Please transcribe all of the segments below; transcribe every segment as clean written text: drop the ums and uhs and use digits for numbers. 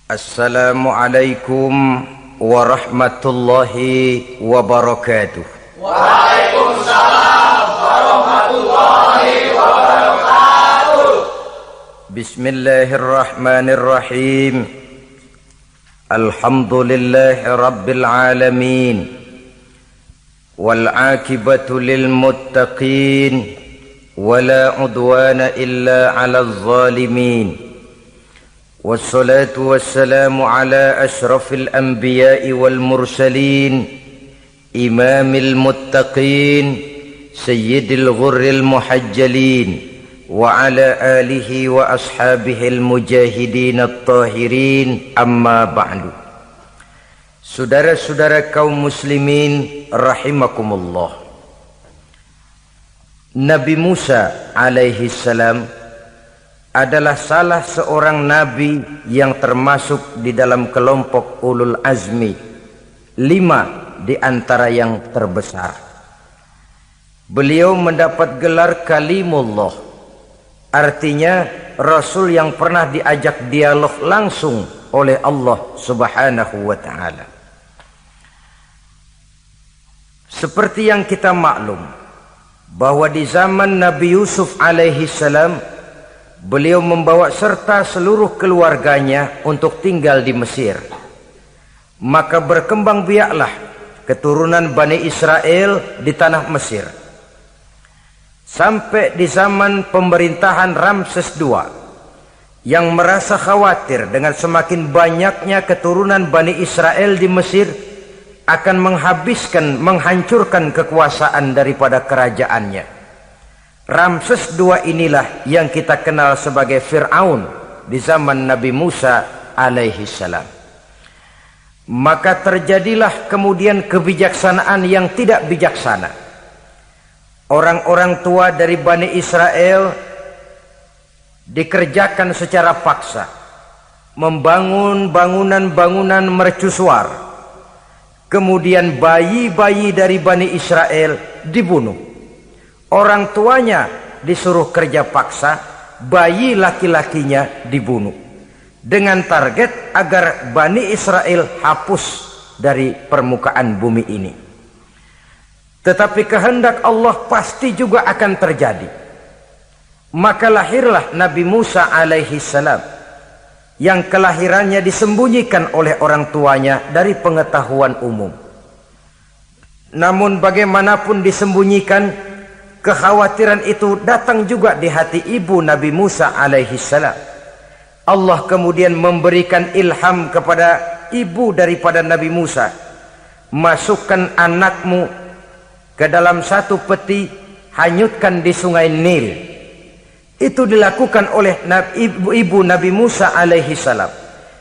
Assalamualaikum warahmatullahi wabarakatuh. Waalaikumsalam warahmatullahi wabarakatuh. Bismillahirrahmanirrahim. Alhamdulillahi rabbil alamin. Wal aqibatu lil muttaqin. Wala udwana illa 'alal zalimin. والصلاة والسلام على أشرف الأنبياء والمرسلين إمام المتقين سيد الغر المحجلين وعلى آله وأصحابه المجاهدين الطاهرين أما بعد. Saudara-saudara kaum muslimin rahimakumullah. Nabi Musa alaihi salam adalah salah seorang nabi yang termasuk di dalam kelompok ulul azmi, 5 di antara yang terbesar. Beliau mendapat gelar kalimullah, artinya rasul yang pernah diajak dialog langsung oleh Allah Subhanahu wa ta'ala. Seperti yang kita maklum bahwa di zaman Nabi Yusuf alaihi salam, beliau membawa serta seluruh keluarganya untuk tinggal di Mesir. Maka berkembang biaklah keturunan Bani Israel di tanah Mesir. Sampai di zaman pemerintahan Ramses II yang merasa khawatir dengan semakin banyaknya keturunan Bani Israel di Mesir akan menghancurkan kekuasaan daripada kerajaannya. Ramses II inilah yang kita kenal sebagai Fir'aun di zaman Nabi Musa alaihi salam. Maka terjadilah kemudian kebijaksanaan yang tidak bijaksana. Orang-orang tua dari Bani Israel dikerjakan secara paksa, membangun bangunan-bangunan mercusuar. Kemudian bayi-bayi dari Bani Israel dibunuh. Orang tuanya disuruh kerja paksa, bayi laki-lakinya dibunuh. Dengan target agar Bani Israel hapus dari permukaan bumi ini. Tetapi kehendak Allah pasti juga akan terjadi. Maka lahirlah Nabi Musa alaihi salam, yang kelahirannya disembunyikan oleh orang tuanya dari pengetahuan umum. Namun bagaimanapun disembunyikan, kekhawatiran itu datang juga di hati ibu Nabi Musa alaihi salam. Allah kemudian memberikan ilham kepada ibu daripada Nabi Musa, masukkan anakmu ke dalam satu peti, hanyutkan di sungai Nil. Itu dilakukan oleh ibu Nabi Musa alaihi salam.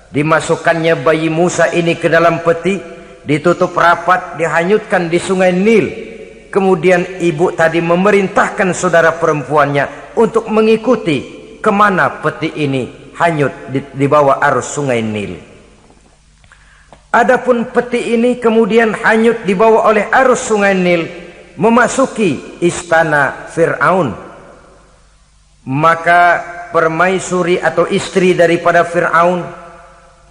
Dimasukkannya bayi Musa ini ke dalam peti, ditutup rapat, dihanyutkan di sungai Nil. Kemudian ibu tadi memerintahkan saudara perempuannya untuk mengikuti kemana peti ini hanyut di bawah arus sungai Nil. Adapun peti ini kemudian hanyut dibawa oleh arus sungai Nil, memasuki istana Fir'aun. Maka permaisuri atau istri daripada Fir'aun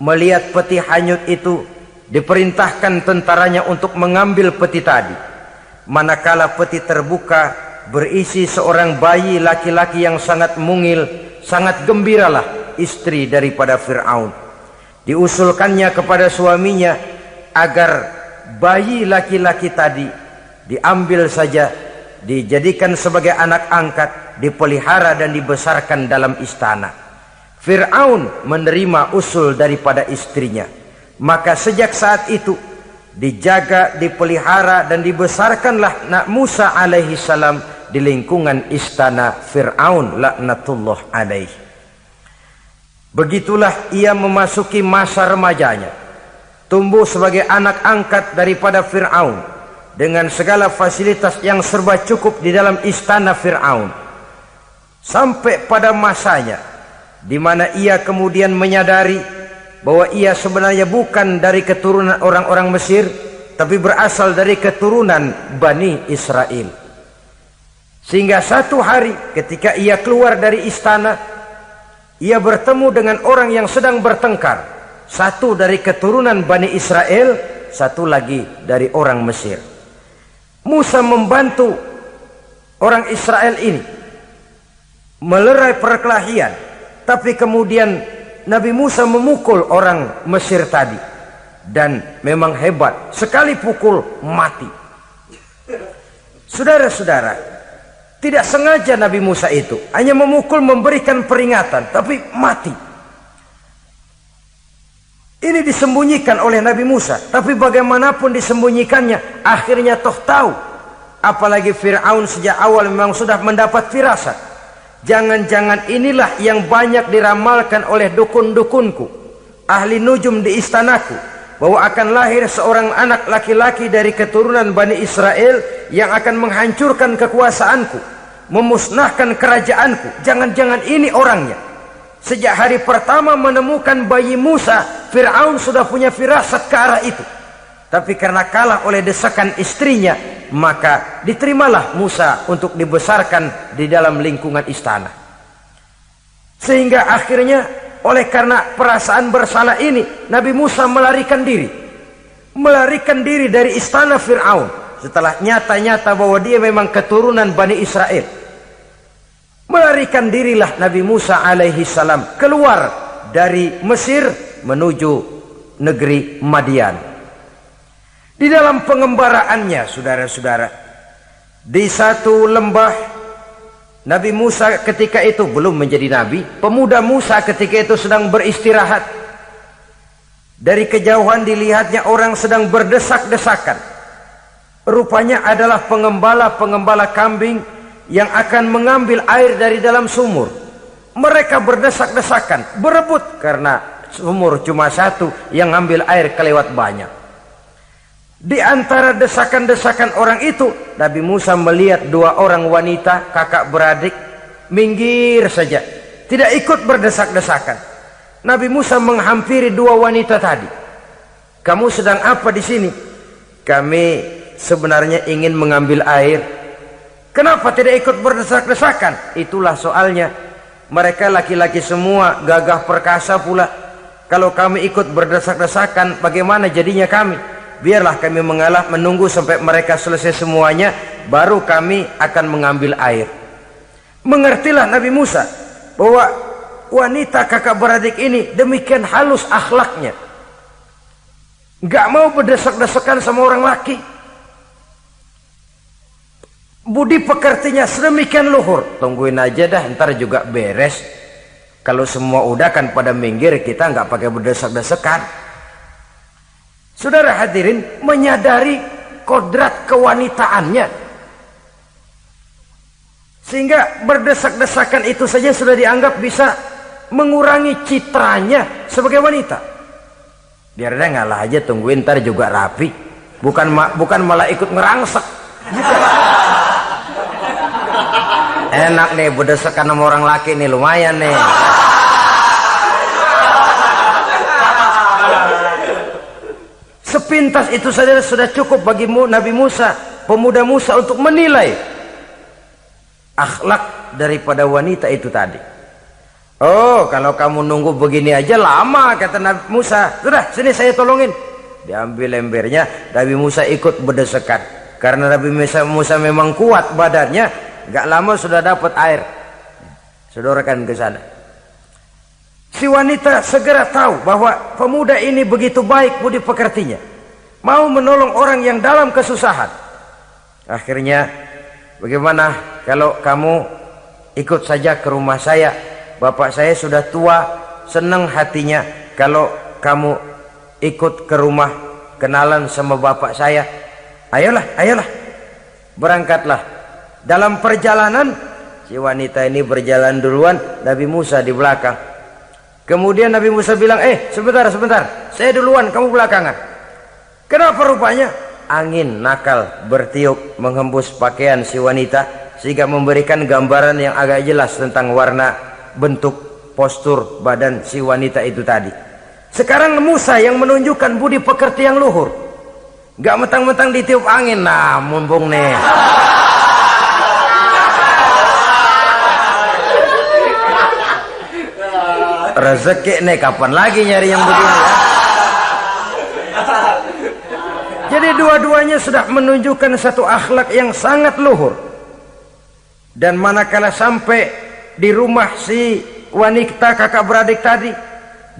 melihat peti hanyut itu, diperintahkan tentaranya untuk mengambil peti tadi. Manakala peti terbuka, berisi seorang bayi laki-laki yang sangat mungil, sangat gembiralah istri daripada Fir'aun. Diusulkannya kepada suaminya agar bayi laki-laki tadi diambil saja, dijadikan sebagai anak angkat, dipelihara dan dibesarkan dalam istana. Fir'aun menerima usul daripada istrinya. Maka sejak saat itu dijaga, dipelihara dan dibesarkanlah Nabi Musa alaihi salam di lingkungan istana Fir'aun laknatullah alaihi. Begitulah ia memasuki masa remajanya, tumbuh sebagai anak angkat daripada Fir'aun dengan segala fasilitas yang serba cukup di dalam istana Fir'aun. Sampai pada masanya di mana ia kemudian menyadari bahwa ia sebenarnya bukan dari keturunan orang-orang Mesir, tapi berasal dari keturunan Bani Israel. Sehingga satu hari ketika ia keluar dari istana, ia bertemu dengan orang yang sedang bertengkar Satu dari keturunan Bani Israel, satu lagi dari orang Mesir. Musa membantu orang Israel ini melerai perkelahian, tapi kemudian Nabi Musa memukul orang Mesir tadi, dan memang hebat, sekali pukul mati. Saudara-saudara, tidak sengaja Nabi Musa itu hanya memukul, memberikan peringatan, tapi mati. Ini disembunyikan oleh Nabi Musa, tapi bagaimanapun disembunyikannya, akhirnya toh tahu. Apalagi Fir'aun sejak awal memang sudah mendapat firasat. Jangan-jangan inilah yang banyak diramalkan oleh dukun-dukunku, ahli nujum di istanaku, bahwa akan lahir seorang anak laki-laki dari keturunan Bani Israel yang akan menghancurkan kekuasaanku, memusnahkan kerajaanku. Jangan-jangan ini orangnya. Sejak hari pertama menemukan bayi Musa, Fir'aun sudah punya firasat ke arah itu. Tapi karena kalah oleh desakan istrinya, maka diterimalah Musa untuk dibesarkan di dalam lingkungan istana. Sehingga akhirnya oleh karena perasaan bersalah ini, Nabi Musa melarikan diri. Melarikan diri dari istana Fir'aun setelah nyata-nyata bahwa dia memang keturunan Bani Israel. Melarikan dirilah Nabi Musa alaihi salam keluar dari Mesir menuju negeri Madian. Di dalam pengembaraannya, saudara-saudara, di satu lembah, Nabi Musa ketika itu belum menjadi nabi. Pemuda Musa ketika itu sedang beristirahat. Dari kejauhan dilihatnya orang sedang berdesak-desakan. Rupanya adalah pengembala-pengembala kambing yang akan mengambil air dari dalam sumur. Mereka berdesak-desakan, berebut karena sumur cuma satu, yang ngambil air kelewat banyak. Di antara desakan-desakan orang itu, Nabi Musa melihat dua orang wanita kakak beradik minggir saja, tidak ikut berdesak-desakan. Nabi Musa menghampiri dua wanita tadi. Kamu sedang apa di sini? Kami sebenarnya ingin mengambil air. Kenapa tidak ikut berdesak-desakan? Itulah soalnya. Mereka laki-laki semua, gagah perkasa pula. Kalau kami ikut berdesak-desakan, bagaimana jadinya kami? Biarlah kami mengalah, menunggu sampai mereka selesai semuanya, baru kami akan mengambil air. Mengertilah Nabi Musa bahwa wanita kakak beradik ini demikian halus akhlaknya, gak mau berdesak-desakan sama orang laki. Budi pekertinya sedemikian luhur. Tungguin aja dah, ntar juga beres. Kalau semua udah kan pada minggir, kita nggak pakai berdesak-desakan. Saudara hadirin, menyadari kodrat kewanitaannya, sehingga berdesak-desakan itu saja sudah dianggap bisa mengurangi citranya sebagai wanita. Biar dia ngalah aja, tungguin ntar juga rapi. Bukan malah ikut ngerangsek. Enak nih berdesakan sama orang laki nih, lumayan nih. Sepintas itu saja sudah cukup bagi Nabi Musa, pemuda Musa, untuk menilai akhlak daripada wanita itu tadi. Oh, kalau kamu nunggu begini aja lama, kata Nabi Musa. Sudah, sini saya tolongin. Diambil embernya, Nabi Musa ikut berdesakan. Karena Nabi Musa memang kuat badannya, gak lama sudah dapat air. Sodorkan ke sana. Si wanita segera tahu bahwa pemuda ini begitu baik budi pekertinya, mau menolong orang yang dalam kesusahan. Akhirnya, bagaimana kalau kamu ikut saja ke rumah saya? Bapak saya sudah tua, senang hatinya kalau kamu ikut ke rumah, kenalan sama bapak saya. Ayolah, ayolah, berangkatlah. Dalam perjalanan, si wanita ini berjalan duluan, Nabi Musa di belakang. Kemudian Nabi Musa bilang, sebentar, saya duluan, kamu belakangan. Kenapa rupanya? Angin nakal bertiup menghembus pakaian si wanita, sehingga memberikan gambaran yang agak jelas tentang warna, bentuk, postur badan si wanita itu tadi. Sekarang Musa yang menunjukkan budi pekerti yang luhur. Gak mentang-mentang ditiup angin, nah mumpung nih. Rezeki nih, kapan lagi nyari yang begini ya? Jadi dua-duanya sudah menunjukkan satu akhlak yang sangat luhur. Dan manakala sampai di rumah si wanita kakak beradik tadi,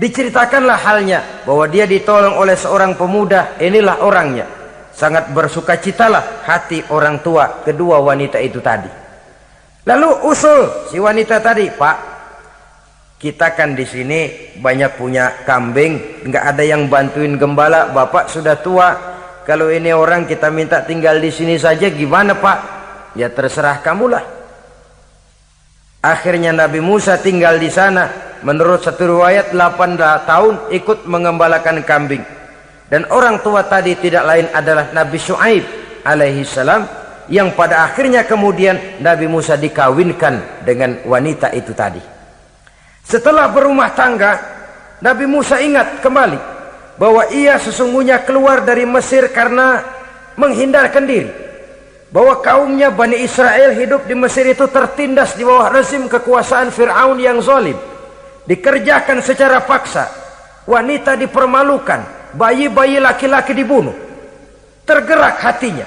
diceritakanlah halnya bahwa dia ditolong oleh seorang pemuda, inilah orangnya. Sangat bersukacitalah hati orang tua kedua wanita itu tadi. Lalu usul si wanita tadi, Pak, kita kan di sini banyak punya kambing, nggak ada yang bantuin gembala, Bapak sudah tua. Kalau ini orang kita minta tinggal di sini saja, gimana Pak? Ya terserah kamulah. Akhirnya Nabi Musa tinggal di sana. Menurut satu riwayat 8 tahun ikut mengembalakan kambing. Dan orang tua tadi tidak lain adalah Nabi Syuaib alaihi salam, yang pada akhirnya kemudian Nabi Musa dikawinkan dengan wanita itu tadi. Setelah berumah tangga, Nabi Musa ingat kembali bahwa ia sesungguhnya keluar dari Mesir karena menghindarkan diri, bahwa kaumnya Bani Israel hidup di Mesir itu tertindas di bawah rezim kekuasaan Fir'aun yang zalim, dikerjakan secara paksa, wanita dipermalukan, bayi-bayi laki-laki dibunuh. Tergerak hatinya.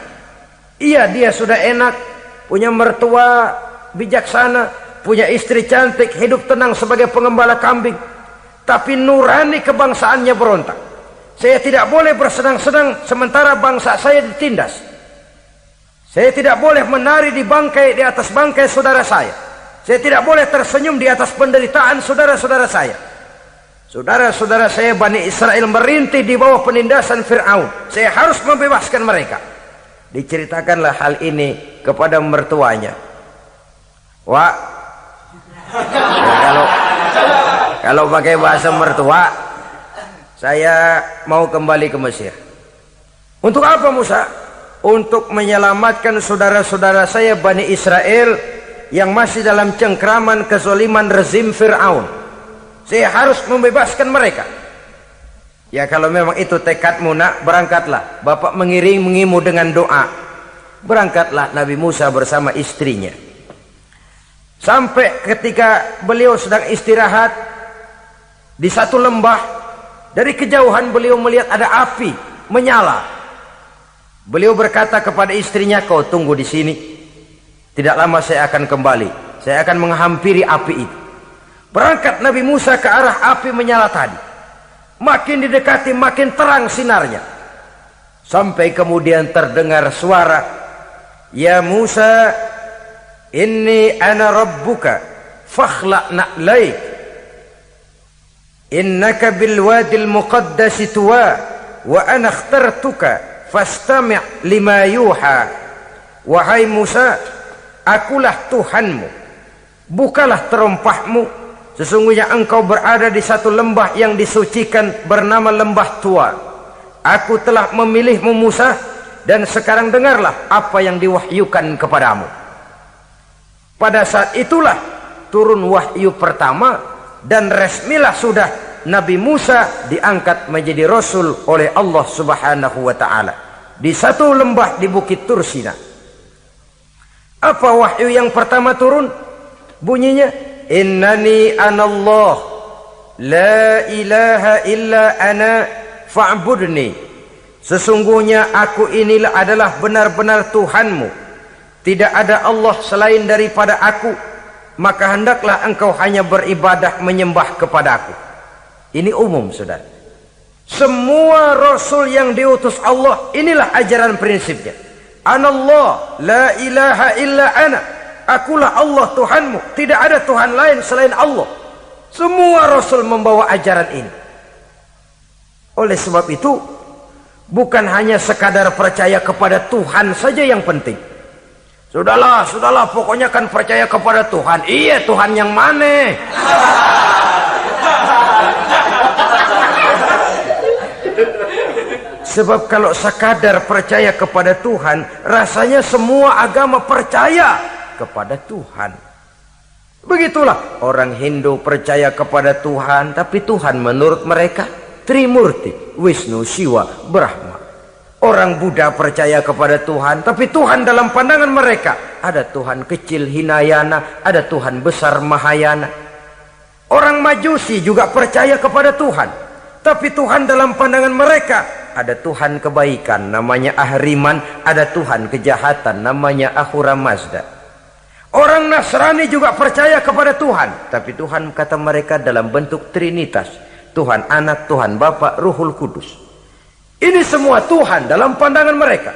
Iya, dia sudah enak, punya mertua bijaksana, punya istri cantik, hidup tenang sebagai pengembala kambing. Tapi nurani kebangsaannya berontak. Saya tidak boleh bersenang-senang sementara bangsa saya ditindas. Saya tidak boleh menari di atas bangkai saudara saya. Saya tidak boleh tersenyum di atas penderitaan saudara-saudara saya. Saudara-saudara saya Bani Israel merintih di bawah penindasan Fir'aun. Saya harus membebaskan mereka. Diceritakanlah hal ini kepada mertuanya. Wah, ya, kalau pakai bahasa mertua, saya mau kembali ke Mesir. Untuk apa Musa? Untuk menyelamatkan saudara-saudara saya Bani Israel yang masih dalam cengkraman kezaliman rezim Fir'aun. Saya harus membebaskan mereka. Ya kalau memang itu tekadmu nak, berangkatlah. Bapak mengiringimu dengan doa. Berangkatlah Nabi Musa bersama istrinya. Sampai ketika beliau sedang istirahat di satu lembah, dari kejauhan beliau melihat ada api menyala. Beliau berkata kepada istrinya, kau tunggu di sini. Tidak lama saya akan kembali. Saya akan menghampiri api itu. Berangkat Nabi Musa ke arah api menyala tadi. Makin didekati makin terang sinarnya. Sampai kemudian terdengar suara, ya Musa, inni ana rabbuka fakhla' na'laik. Innaka bil wadil muqaddasi tuwa wa ana ikhtartuka fastami' lima yuha. Wahai Musa, akulah Tuhanmu. Bukalah terompahmu. Sesungguhnya engkau berada di satu lembah yang disucikan bernama Lembah Tua. Aku telah memilihmu Musa, dan sekarang dengarlah apa yang diwahyukan kepadamu. Pada saat itulah turun wahyu pertama, dan resmilah sudah Nabi Musa diangkat menjadi Rasul oleh Allah Subhanahu wa Ta'ala di satu lembah di Bukit Tursina. Apa wahyu yang pertama turun? Bunyinya, innani anallah la ilaha illa ana fa'budni. Sesungguhnya aku inilah adalah benar-benar Tuhanmu, tidak ada Allah selain daripada aku, maka hendaklah engkau hanya beribadah menyembah kepadaku. Ini umum saudara. Semua Rasul yang diutus Allah, inilah ajaran prinsipnya. Anallah la ilaha illa ana, akulah Allah Tuhanmu, tidak ada Tuhan lain selain Allah. Semua Rasul membawa ajaran ini. Oleh sebab itu, bukan hanya sekadar percaya kepada Tuhan saja yang penting. Sudahlah, pokoknya kan percaya kepada Tuhan. Iya, Tuhan yang mana? Sebab kalau sekadar percaya kepada Tuhan, rasanya semua agama percaya kepada Tuhan. Begitulah orang Hindu percaya kepada Tuhan, tapi Tuhan menurut mereka Trimurti, Wisnu, Siwa, Brahma. Orang Buddha percaya kepada Tuhan, tapi Tuhan dalam pandangan mereka ada Tuhan kecil Hinayana, ada Tuhan besar Mahayana. Orang Majusi juga percaya kepada Tuhan, tapi Tuhan dalam pandangan mereka ada Tuhan kebaikan namanya Ahriman, ada Tuhan kejahatan namanya Ahura Mazda. Orang Nasrani juga percaya kepada Tuhan, tapi Tuhan kata mereka dalam bentuk Trinitas, Tuhan Anak, Tuhan Bapa, Ruhul Kudus. Ini semua Tuhan dalam pandangan mereka.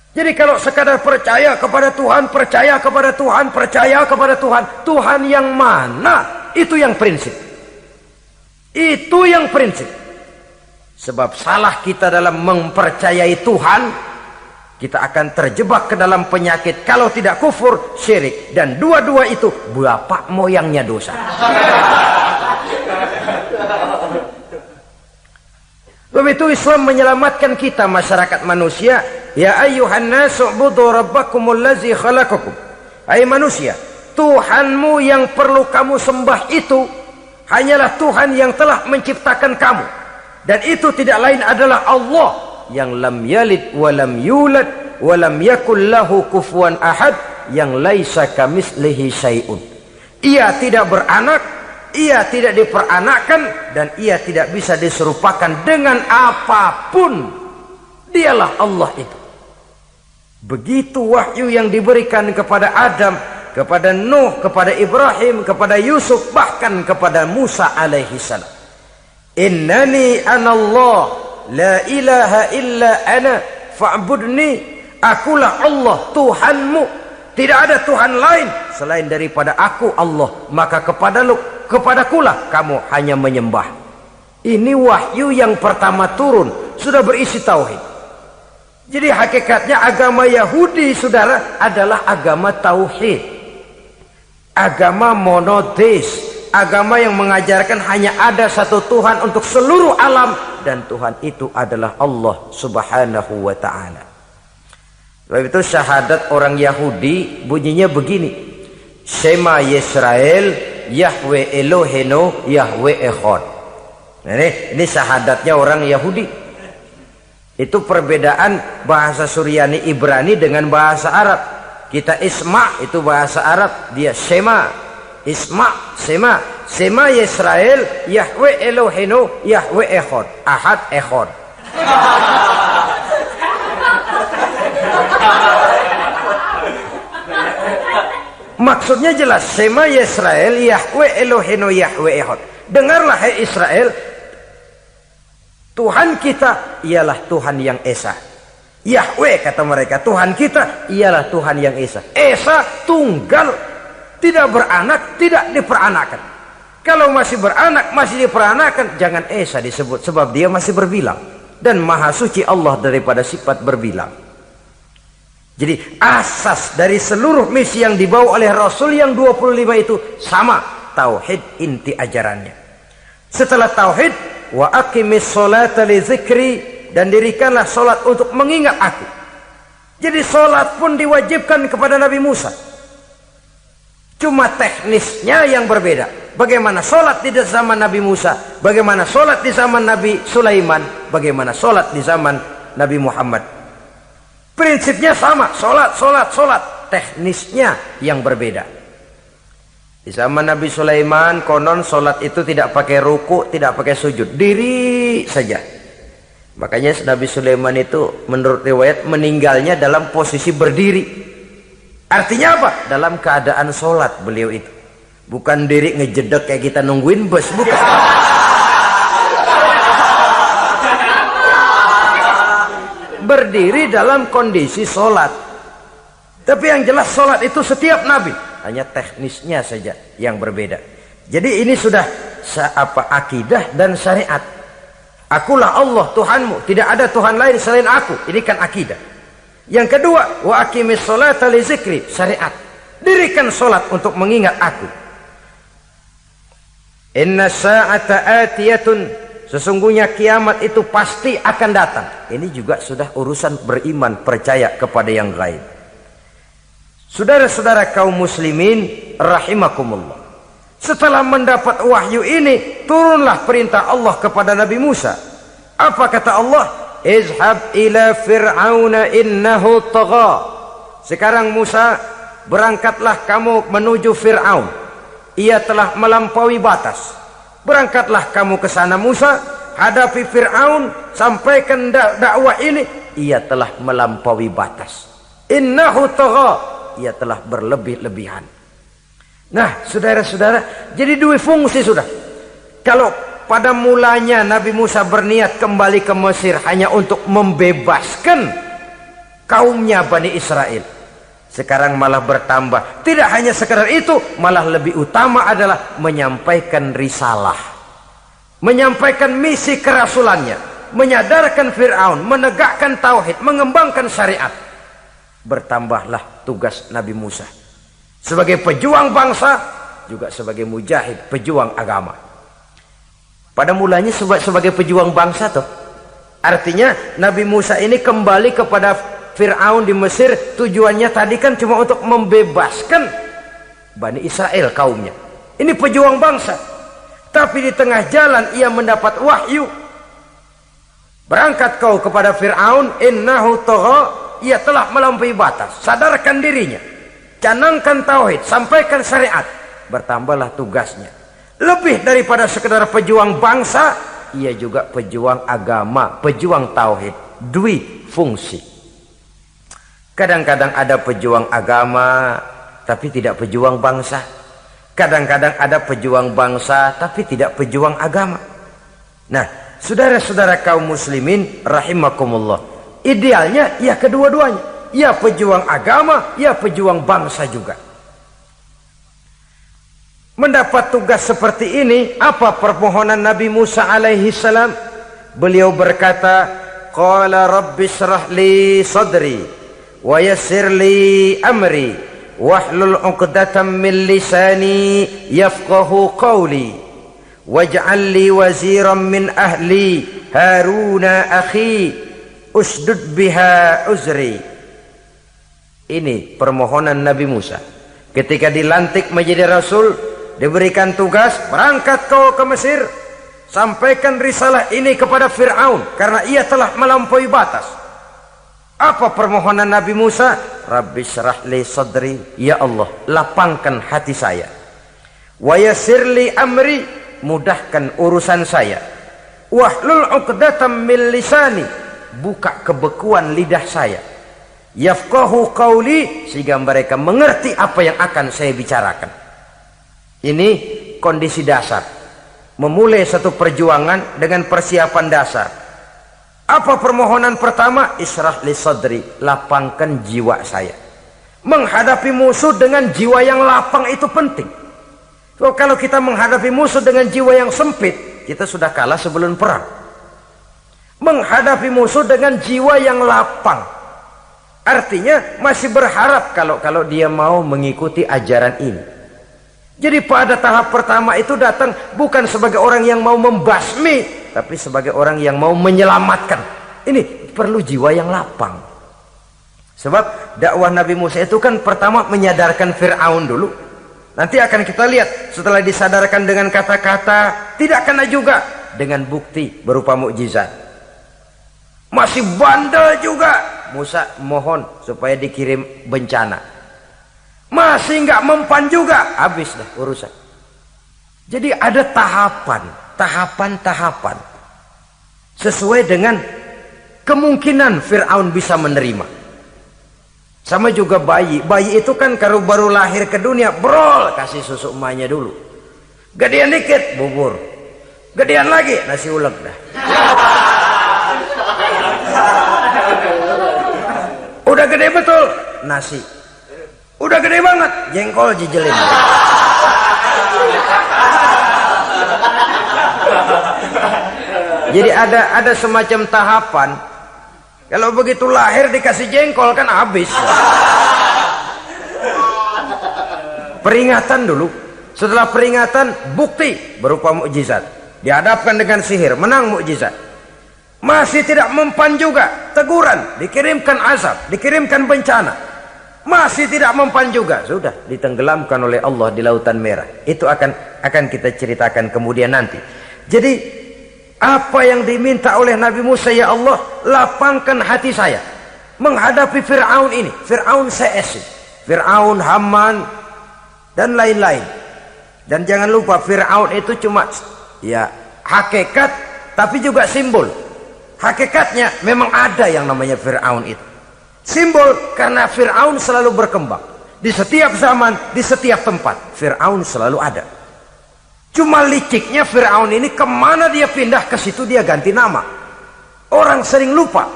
Jadi kalau sekadar percaya kepada Tuhan, percaya kepada Tuhan, percaya kepada Tuhan, Tuhan yang mana? Itu yang prinsip. Itu yang prinsip. Sebab salah kita dalam mempercayai Tuhan, kita akan terjebak ke dalam penyakit kalau tidak kufur, syirik. Dan dua-dua itu bapak moyangnya dosa. Begitu Islam menyelamatkan kita masyarakat manusia. Ya ayyuhan nasu ubudu rabbakumul ladzi khalaqakum. Hai manusia, Tuhanmu yang perlu kamu sembah itu hanyalah Tuhan yang telah menciptakan kamu. Dan itu tidak lain adalah Allah yang lam yalid wa lam yulad wa lam yakul lahu kufuwan ahad, yang laisa kamitslihi syai'un. Ia tidak beranak, ia tidak diperanakkan, dan ia tidak bisa diserupakan dengan apapun. Dialah Allah itu. Begitu wahyu yang diberikan kepada Adam, kepada Nuh, kepada Ibrahim, kepada Yusuf, bahkan kepada Musa alaihi salam. Innani anallah la ilaha illa ana fa'budni. Akulah Allah Tuhanmu, tidak ada Tuhan lain selain daripada aku Allah, maka kepadakulah kamu hanya menyembah. Ini wahyu yang pertama turun, sudah berisi tauhid. Jadi hakikatnya agama Yahudi, saudara, adalah agama tauhid, agama monoteis, agama yang mengajarkan hanya ada satu Tuhan untuk seluruh alam, dan Tuhan itu adalah Allah subhanahu wa ta'ala. Sebab itu syahadat orang Yahudi bunyinya begini: Shema Yisrael Yahweh Elohenu Yahweh Echad. Ini syahadatnya orang Yahudi. Itu perbedaan bahasa Suryani Ibrani dengan bahasa Arab. Kita Isma itu bahasa Arab, dia Shema. Isma, Shema. Shema Yisrael Yahweh Elohenu Yahweh Echad. Ahad Echad. Maksudnya jelas, Shema Yisrael Yahweh Elohenu Yahweh Echad. Dengarlah hai Israel, Tuhan kita ialah Tuhan yang Esa. Yahweh kata mereka, Tuhan kita ialah Tuhan yang Esa. Esa tunggal, tidak beranak, tidak diperanakan. Kalau masih beranak, masih diperanakan, jangan Esa disebut, sebab dia masih berbilang. Dan maha suci Allah daripada sifat berbilang. Jadi asas dari seluruh misi yang dibawa oleh Rasul yang 25 itu sama, tauhid inti ajarannya. Setelah tauhid, wa aqimis sholata li dzikri, dan dirikanlah solat untuk mengingat aku. Jadi solat pun diwajibkan kepada Nabi Musa. Cuma teknisnya yang berbeda. Bagaimana solat di zaman Nabi Musa, bagaimana solat di zaman Nabi Sulaiman, bagaimana solat di zaman Nabi Muhammad. Prinsipnya sama, solat. Teknisnya yang berbeda. Di zaman Nabi Sulaiman, konon solat itu tidak pakai ruku, tidak pakai sujud, diri saja. Makanya Nabi Sulaiman itu menurut riwayat meninggalnya dalam posisi berdiri. Artinya apa? Dalam keadaan solat beliau itu. Bukan diri ngejedek kayak kita nungguin bus, bukan. Berdiri dalam kondisi solat. Tapi yang jelas solat itu setiap Nabi, hanya teknisnya saja yang berbeda. Jadi ini sudah akidah dan syariat. Akulah Allah Tuhanmu, tidak ada Tuhan lain selain aku. Ini kan akidah. Yang kedua, wa aqimis sholata li dzikri, syariat. Dirikan solat untuk mengingat aku. Inna sa'ata atiyatun, sesungguhnya kiamat itu pasti akan datang. Ini juga sudah urusan beriman, percaya kepada yang gaib. Saudara-saudara kaum muslimin rahimakumullah. Setelah mendapat wahyu ini, turunlah perintah Allah kepada Nabi Musa. Apa kata Allah? Izhab ila fir'auna innahu tagha. Sekarang Musa, berangkatlah kamu menuju Fir'aun. Ia telah melampaui batas. Berangkatlah kamu ke sana Musa, hadapi Fir'aun, sampaikan dakwah ini, ia telah melampaui batas. Innahu tagha, ia telah berlebih-lebihan. Nah, saudara-saudara, jadi dua fungsi sudah. Kalau pada mulanya Nabi Musa berniat kembali ke Mesir hanya untuk membebaskan kaumnya Bani Israel, sekarang malah bertambah. Tidak hanya sekadar itu, malah lebih utama adalah menyampaikan risalah, menyampaikan misi kerasulannya, menyadarkan Fir'aun, menegakkan tauhid, mengembangkan syariat. Bertambahlah tugas Nabi Musa sebagai pejuang bangsa, juga sebagai mujahid, pejuang agama. Pada mulanya sebagai pejuang bangsa tuh, artinya Nabi Musa ini kembali kepada Fir'aun di Mesir, tujuannya tadi kan cuma untuk membebaskan Bani Israel, kaumnya. Ini pejuang bangsa. Tapi di tengah jalan ia mendapat wahyu. Berangkat kau kepada Fir'aun, innahu tagha, ia telah melampaui batas. Sadarkan dirinya, canangkan tauhid, sampaikan syariat. Bertambahlah tugasnya. Lebih daripada sekedar pejuang bangsa, ia juga pejuang agama, pejuang tauhid. Dwi fungsi. Kadang-kadang ada pejuang agama tapi tidak pejuang bangsa. Kadang-kadang ada pejuang bangsa tapi tidak pejuang agama. Nah, saudara-saudara kaum muslimin rahimakumullah, idealnya ya kedua-duanya. Ya pejuang agama, ya pejuang bangsa juga. Mendapat tugas seperti ini, apa permohonan Nabi Musa alaihi salam? Beliau berkata, qala rabbi shrah li sadri wa yassir li amri wahlul 'uqdatam min lisani yafqahu qawli waj'al li waziran min ahli haruna akhi usdud biha uzri. Ini permohonan Nabi Musa ketika dilantik menjadi rasul, diberikan tugas, berangkat kau ke Mesir, sampaikan risalah ini kepada Fir'aun karena ia telah melampaui batas. Apa permohonan Nabi Musa? Rabbi syrah li sadri, ya Allah, lapangkan hati saya. Wa yassir li amri, mudahkan urusan saya. Wahlul 'uqdatam min lisani, buka kebekuan lidah saya. Yafqahu qawli, sehingga mereka mengerti apa yang akan saya bicarakan. Ini kondisi dasar. Memulai satu perjuangan dengan persiapan dasar. Apa permohonan pertama? Isyrah li sadri, lapangkan jiwa saya. Menghadapi musuh dengan jiwa yang lapang itu penting. So, kalau kita menghadapi musuh dengan jiwa yang sempit, kita sudah kalah sebelum perang. Menghadapi musuh dengan jiwa yang lapang, artinya masih berharap kalau dia mau mengikuti ajaran ini. Jadi pada tahap pertama itu datang bukan sebagai orang yang mau membasmi, tapi sebagai orang yang mau menyelamatkan. Ini perlu jiwa yang lapang. Sebab dakwah Nabi Musa itu kan pertama menyadarkan Fir'aun dulu. Nanti akan kita lihat setelah disadarkan dengan kata-kata, tidak kena juga dengan bukti berupa mukjizat. Masih bandel juga, Musa mohon supaya dikirim bencana. Masih nggak mempan juga, habis dah urusan. Jadi ada tahapan sesuai dengan kemungkinan Fir'aun bisa menerima. Sama juga bayi itu kan kalau baru lahir ke dunia, brol, kasih susu emaknya dulu. Gedean dikit, bubur. Gedean lagi, nasi ulek dah. Udah gede betul, nasi. Udah gede banget, jengkol jijelin. Jadi ada semacam tahapan. Kalau begitu lahir dikasih jengkol kan habis. Peringatan dulu. Setelah peringatan, bukti berupa mukjizat. Dihadapkan dengan sihir, menang mukjizat. Masih tidak mempan juga, teguran, dikirimkan azab, dikirimkan bencana. Masih tidak mempan juga, sudah ditenggelamkan oleh Allah di Lautan Merah. Itu akan kita ceritakan kemudian nanti. Jadi apa yang diminta oleh Nabi Musa, ya Allah, lapangkan hati saya menghadapi Fir'aun ini. Fir'aun CS, Fir'aun, Haman, dan lain-lain. Dan jangan lupa Fir'aun itu cuma ya hakikat, tapi juga simbol. Hakikatnya memang ada yang namanya Fir'aun itu. Simbol karena Fir'aun selalu berkembang. Di setiap zaman, di setiap tempat, Fir'aun selalu ada. Cuma liciknya Fir'aun ini kemana dia pindah, ke situ dia ganti nama. Orang sering lupa,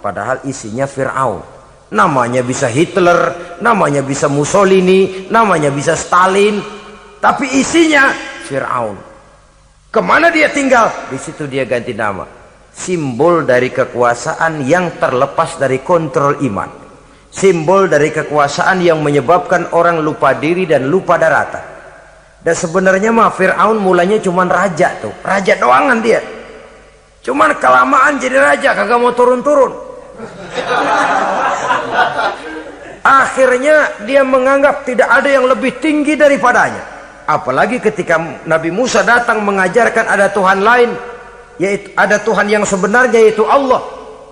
padahal isinya Fir'aun. Namanya bisa Hitler, namanya bisa Mussolini, namanya bisa Stalin, tapi isinya Fir'aun. Kemana dia tinggal, di situ dia ganti nama. Simbol dari kekuasaan yang terlepas dari kontrol iman. Simbol dari kekuasaan yang menyebabkan orang lupa diri dan lupa daratan. Dan sebenarnya mah Fir'aun mulanya cuman raja tuh, raja doangan dia. Cuman kelamaan jadi raja, kagak mau turun-turun. Akhirnya dia menganggap tidak ada yang lebih tinggi daripadanya. Apalagi ketika Nabi Musa datang mengajarkan ada Tuhan lain, yaitu ada Tuhan yang sebenarnya, yaitu Allah.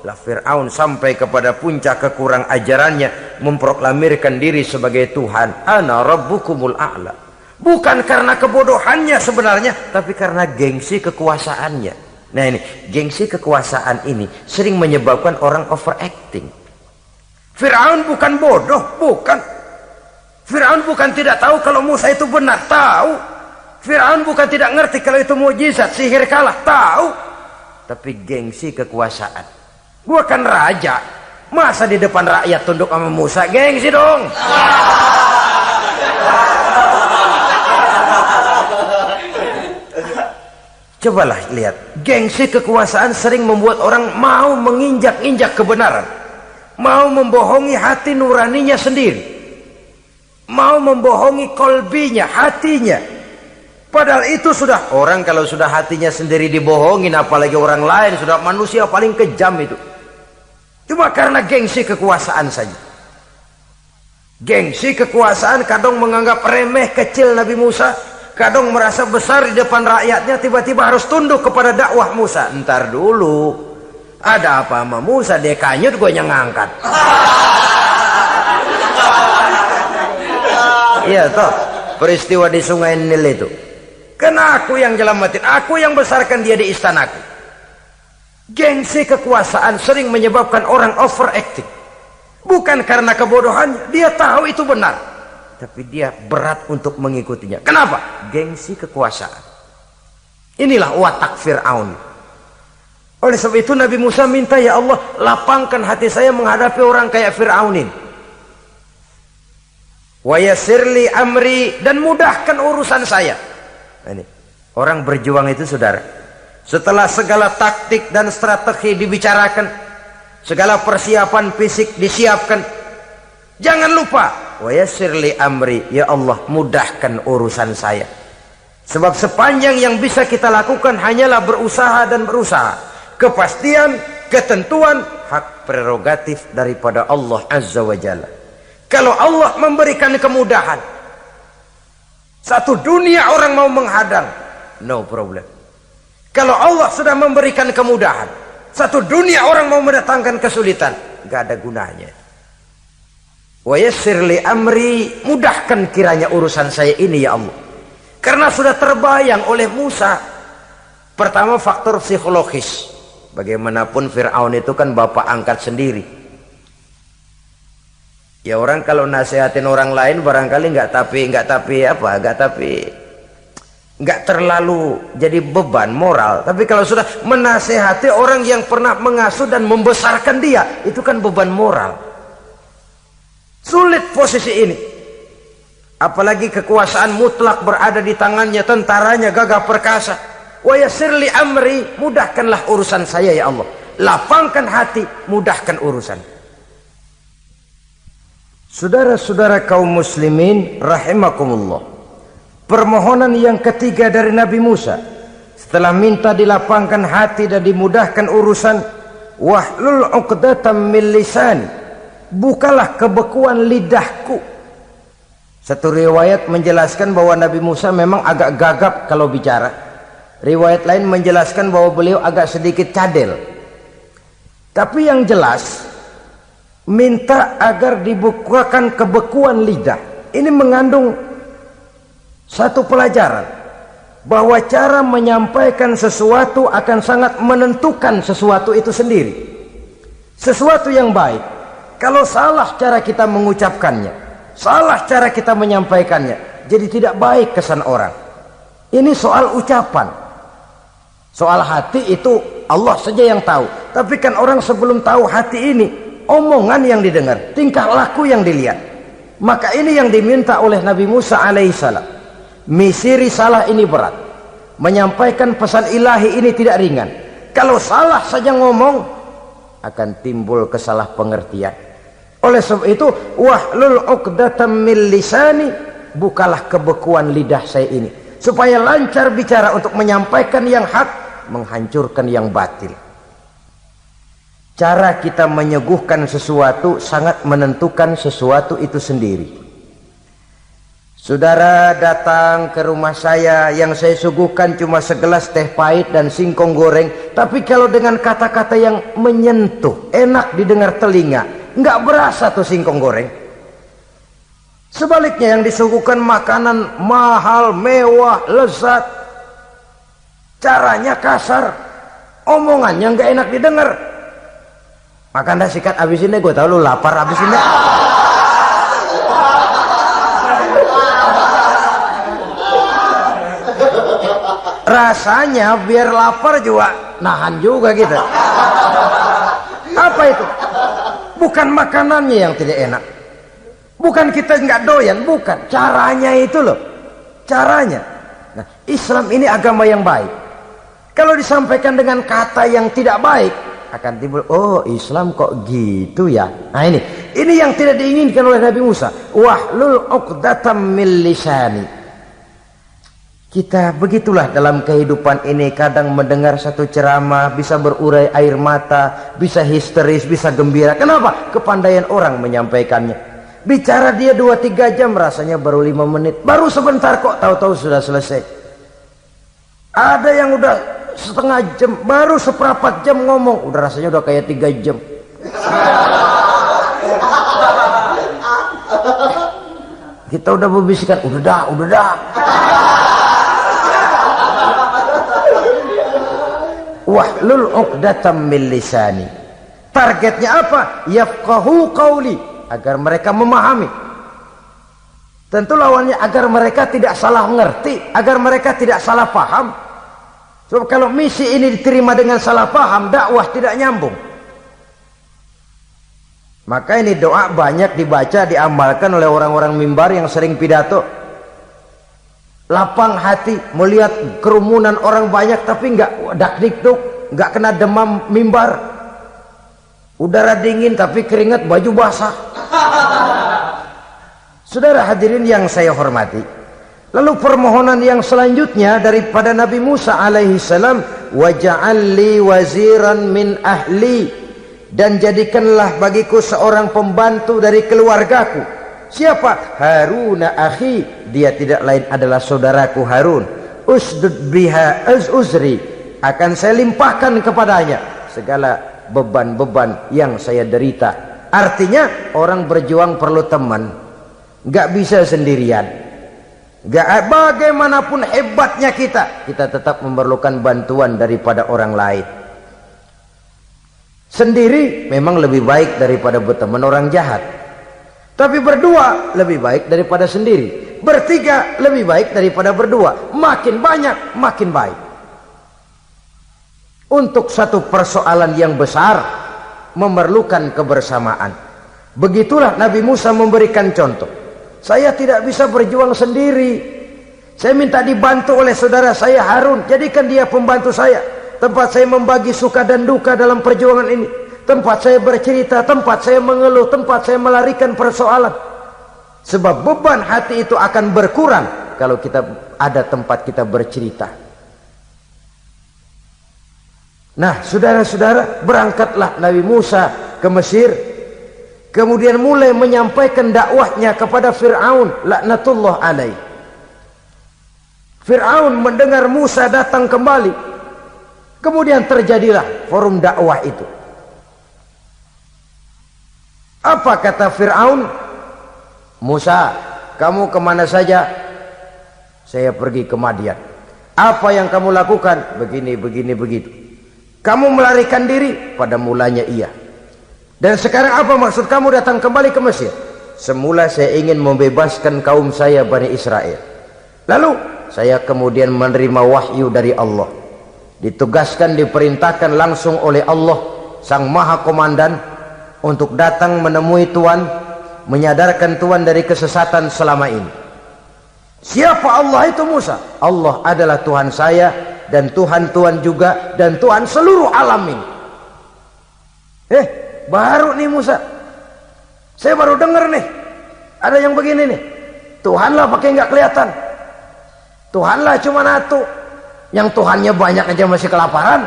Lah Fir'aun sampai kepada puncak kekurang ajarannya, memproklamirkan diri sebagai Tuhan. Ana rabbukumul a'la. Bukan karena kebodohannya sebenarnya, tapi karena gengsi kekuasaannya. Nah ini, gengsi kekuasaan ini sering menyebabkan orang overacting. Fir'aun bukan bodoh, bukan. Fir'aun bukan tidak tahu kalau Musa itu benar, tahu. Fir'aun bukan tidak ngerti kalau itu mukjizat, sihir kalah, tahu. Tapi gengsi kekuasaan. Gua kan raja, masa di depan rakyat tunduk sama Musa? Gengsi dong. Cobalah lihat, gengsi kekuasaan sering membuat orang mau menginjak-injak kebenaran, mau membohongi hati nuraninya sendiri, mau membohongi kolbinya, hatinya. Padahal itu sudah, orang kalau sudah hatinya sendiri dibohongin, apalagi orang lain, sudah manusia paling kejam itu. Cuma karena gengsi kekuasaan saja. Gengsi kekuasaan kadang menganggap remeh kecil Nabi Musa, kadang merasa besar di depan rakyatnya, tiba-tiba harus tunduk kepada dakwah Musa. Ntar dulu, ada apa sama Musa? Dia kanyut, gue yang ngangkat. Iya toh, peristiwa di Sungai Nil itu. Karena aku yang nyelamatin, aku yang besarkan dia di istanaku. Gengsi kekuasaan sering menyebabkan orang overacting. Bukan karena kebodohannya, dia tahu itu benar, tapi dia berat untuk mengikutinya. Kenapa? Gengsi kekuasaan. Inilah watak Fir'aun. Oleh sebab itu Nabi Musa minta, ya Allah, lapangkan hati saya menghadapi orang kayak Fir'aun ini. Wa yassirli amri, dan mudahkan urusan saya. Ini orang berjuang itu, saudara, setelah segala taktik dan strategi dibicarakan, segala persiapan fisik disiapkan, jangan lupa wa yassirli amri, ya Allah, mudahkan urusan saya. Sebab sepanjang yang bisa kita lakukan hanyalah berusaha dan berusaha. Kepastian, ketentuan, hak prerogatif daripada Allah Azza wa Jalla. Kalau Allah memberikan kemudahan, satu dunia orang mau menghadang, no problem. Kalau Allah sudah memberikan kemudahan, satu dunia orang mau mendatangkan kesulitan, gak ada gunanya. Wa yassirli amri, mudahkan kiranya urusan saya ini ya Allah. Karena sudah terbayang oleh Musa. Pertama, faktor psikologis. Bagaimanapun Fir'aun itu kan bapak angkat sendiri. Ya orang kalau nasihatin orang lain barangkali nggak terlalu jadi beban moral. Tapi kalau sudah menasehati orang yang pernah mengasuh dan membesarkan dia, itu kan beban moral. Sulit posisi ini. Apalagi kekuasaan mutlak berada di tangannya, tentaranya gagah perkasa. Wa yassirli amri, mudahkanlah urusan saya ya Allah. Lapangkan hati, mudahkan urusan. Saudara-saudara kaum muslimin rahimakumullah. Permohonan yang ketiga dari Nabi Musa, setelah minta dilapangkan hati dan dimudahkan urusan, wahlul 'uqdatam min lisani, bukalah kebekuan lidahku. Satu riwayat menjelaskan bahwa Nabi Musa memang agak gagap kalau bicara. Riwayat lain menjelaskan bahwa beliau agak sedikit cadel. Tapi yang jelas, minta agar dibukakan kebekuan lidah. Ini mengandung satu pelajaran. bahwa cara menyampaikan sesuatu akan sangat menentukan sesuatu itu sendiri. Sesuatu yang baik, kalau salah cara kita mengucapkannya, salah cara kita menyampaikannya, jadi tidak baik kesan orang. Ini soal ucapan. Soal hati itu Allah saja yang tahu. Tapi kan orang sebelum tahu hati ini, omongan yang didengar, tingkah laku yang dilihat. Maka ini yang diminta oleh Nabi Musa alaihissalam. Misi risalah ini berat. Menyampaikan pesan ilahi ini tidak ringan. Kalau salah saja ngomong, akan timbul kesalah pengertian. Oleh sebab itu, wahlul 'uqdatam min lisani, bukalah kebekuan lidah saya ini supaya lancar bicara untuk menyampaikan yang hak, menghancurkan yang batil. Cara kita menyuguhkan sesuatu sangat menentukan sesuatu itu sendiri. Saudara datang ke rumah saya, yang saya suguhkan cuma segelas teh pahit dan singkong goreng, tapi kalau dengan kata-kata yang menyentuh, enak didengar telinga, nggak berasa tuh singkong goreng. Sebaliknya yang disuguhkan makanan mahal, mewah, lezat, caranya kasar, omongannya nggak enak didengar. Maka anda sikat abis ini, gue tahu lu lapar abis ini. Rasanya biar lapar juga nahan juga gitu. Apa itu? Bukan makanannya yang tidak enak, bukan kita nggak doyan, bukan caranya itu loh, caranya. Nah, Islam ini agama yang baik. Kalau disampaikan dengan kata yang tidak baik, akan timbul, oh Islam kok gitu ya. Nah ini yang tidak diinginkan oleh Nabi Musa. Wahlul 'uqdatam min lisani. Kita begitulah dalam kehidupan ini, kadang mendengar satu ceramah bisa berurai air mata, bisa histeris, bisa gembira. Kenapa? Kepandaian orang menyampaikannya. Bicara dia 2-3 jam, rasanya baru 5 menit. Baru sebentar kok, tahu-tahu sudah selesai. Ada yang udah setengah jam, baru seperempat jam ngomong, udah rasanya udah kayak 3 jam. Kita udah membisikkan, udah dah. Wahlul 'uqdatam min lisani. Targetnya apa? Yafqahu qauli, agar mereka memahami. Tentu lawannya agar mereka tidak salah mengerti, agar mereka tidak salah paham. Sebab kalau misi ini diterima dengan salah paham, dakwah tidak nyambung. Maka ini doa banyak dibaca, diamalkan oleh orang-orang mimbar yang sering pidato. Lapang hati melihat kerumunan orang banyak, tapi nggak dakdikduk, nggak kena demam mimbar. Udara dingin tapi keringat, baju basah. Saudara hadirin yang saya hormati, lalu permohonan yang selanjutnya daripada Nabi Musa alaihi salam, waj'al li waziran min ahli, dan jadikanlah bagiku seorang pembantu dari keluargaku. Siapa? Haruna akhi, dia tidak lain adalah saudaraku Harun. Usdud biha uzri, akan saya limpahkan kepadanya segala beban-beban yang saya derita. Artinya orang berjuang perlu teman, nggak bisa sendirian. Nggak, bagaimanapun hebatnya kita tetap memerlukan bantuan daripada orang lain. Sendiri memang lebih baik daripada berteman orang jahat. Tapi berdua lebih baik daripada sendiri. Bertiga lebih baik daripada berdua. Makin banyak, makin baik. Untuk satu persoalan yang besar, memerlukan kebersamaan. Begitulah Nabi Musa memberikan contoh. Saya tidak bisa berjuang sendiri. Saya minta dibantu oleh saudara saya Harun. Jadikan dia pembantu saya. Tempat saya membagi suka dan duka dalam perjuangan ini. Tempat saya bercerita, tempat saya mengeluh, tempat saya melarikan persoalan. Sebab beban hati itu akan berkurang kalau kita ada tempat kita bercerita. Nah, saudara-saudara, berangkatlah Nabi Musa ke Mesir. Kemudian mulai menyampaikan dakwahnya kepada Fir'aun, laknatullah alaih. Fir'aun mendengar Musa datang kembali. Kemudian terjadilah forum dakwah itu. Apa kata Fir'aun? Musa, kamu kemana saja? Saya pergi ke Madian. Apa yang kamu lakukan? Begini, begini, begitu. Kamu melarikan diri? Pada mulanya iya. Dan sekarang apa maksud kamu datang kembali ke Mesir? Semula saya ingin membebaskan kaum saya Bani Israel. Lalu saya kemudian menerima wahyu dari Allah. Ditugaskan, diperintahkan langsung oleh Allah Sang Maha Komandan untuk datang menemui Tuhan, menyadarkan Tuhan dari kesesatan selama ini. Siapa Allah itu Musa? Allah adalah Tuhan saya dan Tuhan juga dan Tuhan seluruh alam ini. Baru nih Musa, saya baru dengar nih ada yang begini nih. Tuhanlah pakai nggak kelihatan, Tuhanlah cuma satu, yang Tuhannya banyak aja masih kelaparan.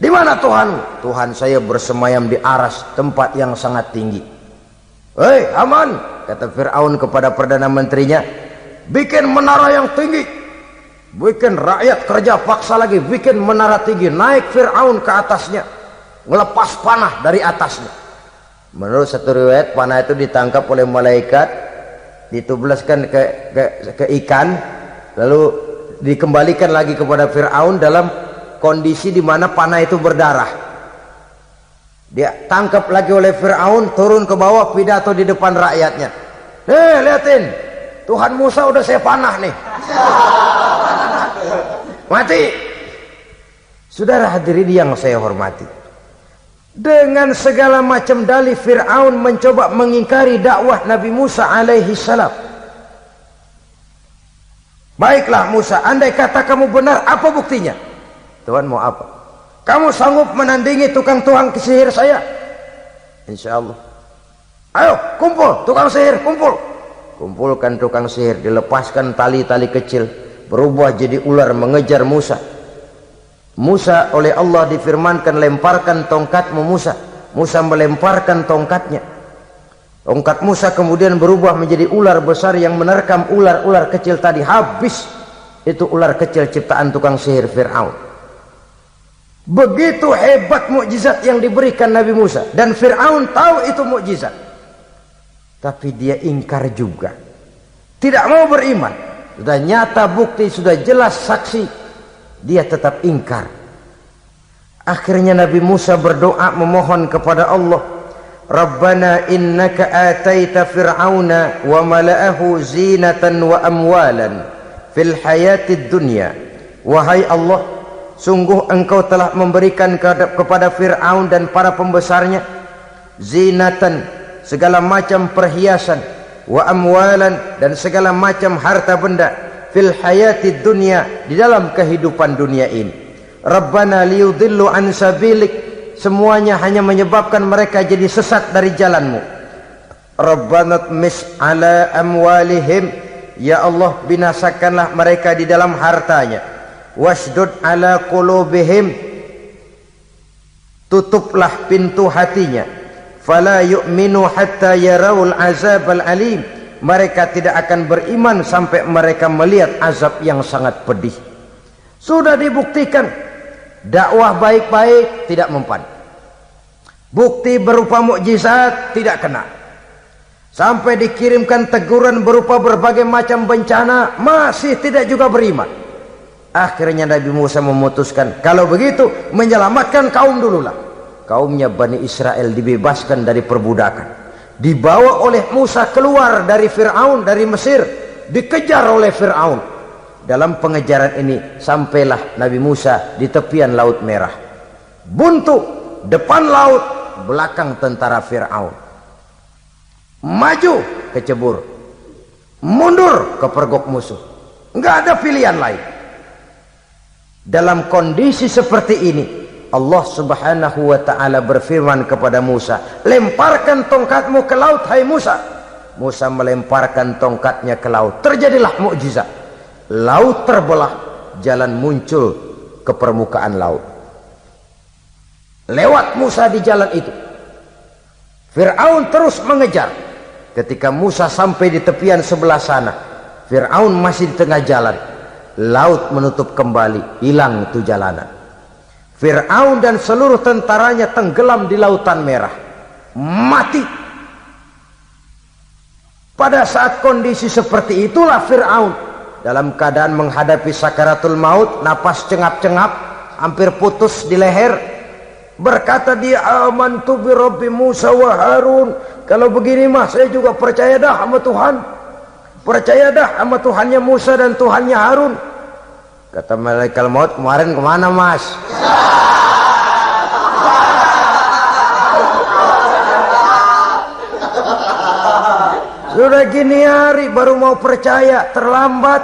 Di mana Tuhan? Tuhan saya bersemayam di aras, tempat yang sangat tinggi. Hei Haman, kata Fir'aun kepada Perdana Menterinya, bikin menara yang tinggi. Bikin rakyat kerja paksa lagi, bikin menara tinggi. Naik Fir'aun ke atasnya, ngelepas panah dari atasnya. Menurut satu riwayat, panah itu ditangkap oleh malaikat, ditublaskan ke ikan, lalu dikembalikan lagi kepada Fir'aun dalam kondisi di mana panah itu berdarah. Dia tangkap lagi oleh Fir'aun, turun ke bawah, pidato di depan rakyatnya. Liatin, Tuhan Musa udah saya panah nih. Mati. Saudara hadirin yang saya hormati, dengan segala macam dalih Fir'aun mencoba mengingkari dakwah Nabi Musa alaihi salam. Baiklah Musa, andai kata kamu benar, apa buktinya? Tuhan mau apa? Kamu sanggup menandingi tukang sihir saya? Insya Allah. Ayo kumpul tukang sihir, kumpul. Kumpulkan tukang sihir, dilepaskan tali-tali kecil, berubah jadi ular mengejar Musa. Musa oleh Allah difirmankan, lemparkan tongkatmu Musa. Musa melemparkan tongkatnya. Tongkat Musa kemudian berubah menjadi ular besar yang menerkam ular-ular kecil tadi. Habis itu ular kecil ciptaan tukang sihir Fir'aun. Begitu hebat mukjizat yang diberikan Nabi Musa, dan Fir'aun tahu itu mukjizat, tapi dia ingkar juga, tidak mau beriman. Sudah nyata bukti, sudah jelas saksi, dia tetap ingkar. Akhirnya Nabi Musa berdoa memohon kepada Allah, Rabbana innaka ataita fir'auna wa mala'ahu zinatan wa amwalan fil hayatid dunya. Wahai Allah, sungguh engkau telah memberikan kepada Fir'aun dan para pembesarnya zinatan, segala macam perhiasan, wa amwalan, dan segala macam harta benda, fil hayatid dunya, di dalam kehidupan dunia ini. Rabbana liyudillu an sabilik, semuanya hanya menyebabkan mereka jadi sesat dari jalanmu. Rabbana tmis ala amwalihim, ya Allah binasakanlah mereka di dalam hartanya. Wasdud ala qulubihim, tutuplah pintu hatinya. Fala yu'minu hatta yarawul azab al-alim, mereka tidak akan beriman sampai mereka melihat azab yang sangat pedih. Sudah dibuktikan dakwah baik-baik tidak mempan, bukti berupa mukjizat tidak kena, sampai dikirimkan teguran berupa berbagai macam bencana masih tidak juga beriman. Akhirnya Nabi Musa memutuskan, kalau begitu menyelamatkan kaum dululah. Kaumnya Bani Israel dibebaskan dari perbudakan, dibawa oleh Musa keluar dari Fir'aun, dari Mesir, dikejar oleh Fir'aun. Dalam pengejaran ini sampailah Nabi Musa di tepian Laut Merah. Buntu, depan laut, belakang tentara Fir'aun. Maju kecebur, mundur kepergok musuh, nggak ada pilihan lain. Dalam kondisi seperti ini, Allah subhanahu wa ta'ala berfirman kepada Musa, lemparkan tongkatmu ke laut, hai Musa. Musa melemparkan tongkatnya ke laut, terjadilah mukjizat. Laut terbelah, jalan muncul ke permukaan laut. Lewat Musa di jalan itu, Fir'aun terus mengejar. Ketika Musa sampai di tepian sebelah sana, Fir'aun masih di tengah jalan. Laut menutup kembali, hilang itu jalanan. Fir'aun dan seluruh tentaranya tenggelam di Lautan Merah, mati. Pada saat kondisi seperti itulah Fir'aun dalam keadaan menghadapi sakaratul maut, napas cengap-cengap, hampir putus di leher, berkata dia, amantu bi Rabbi Musa wa Harun. Kalau begini mah saya juga percaya dah sama Tuhan, percaya dah sama Tuhannya Musa dan Tuhannya Harun. Kata malaikat maut, kemarin kemana mas? Sudah gini hari baru mau percaya, terlambat.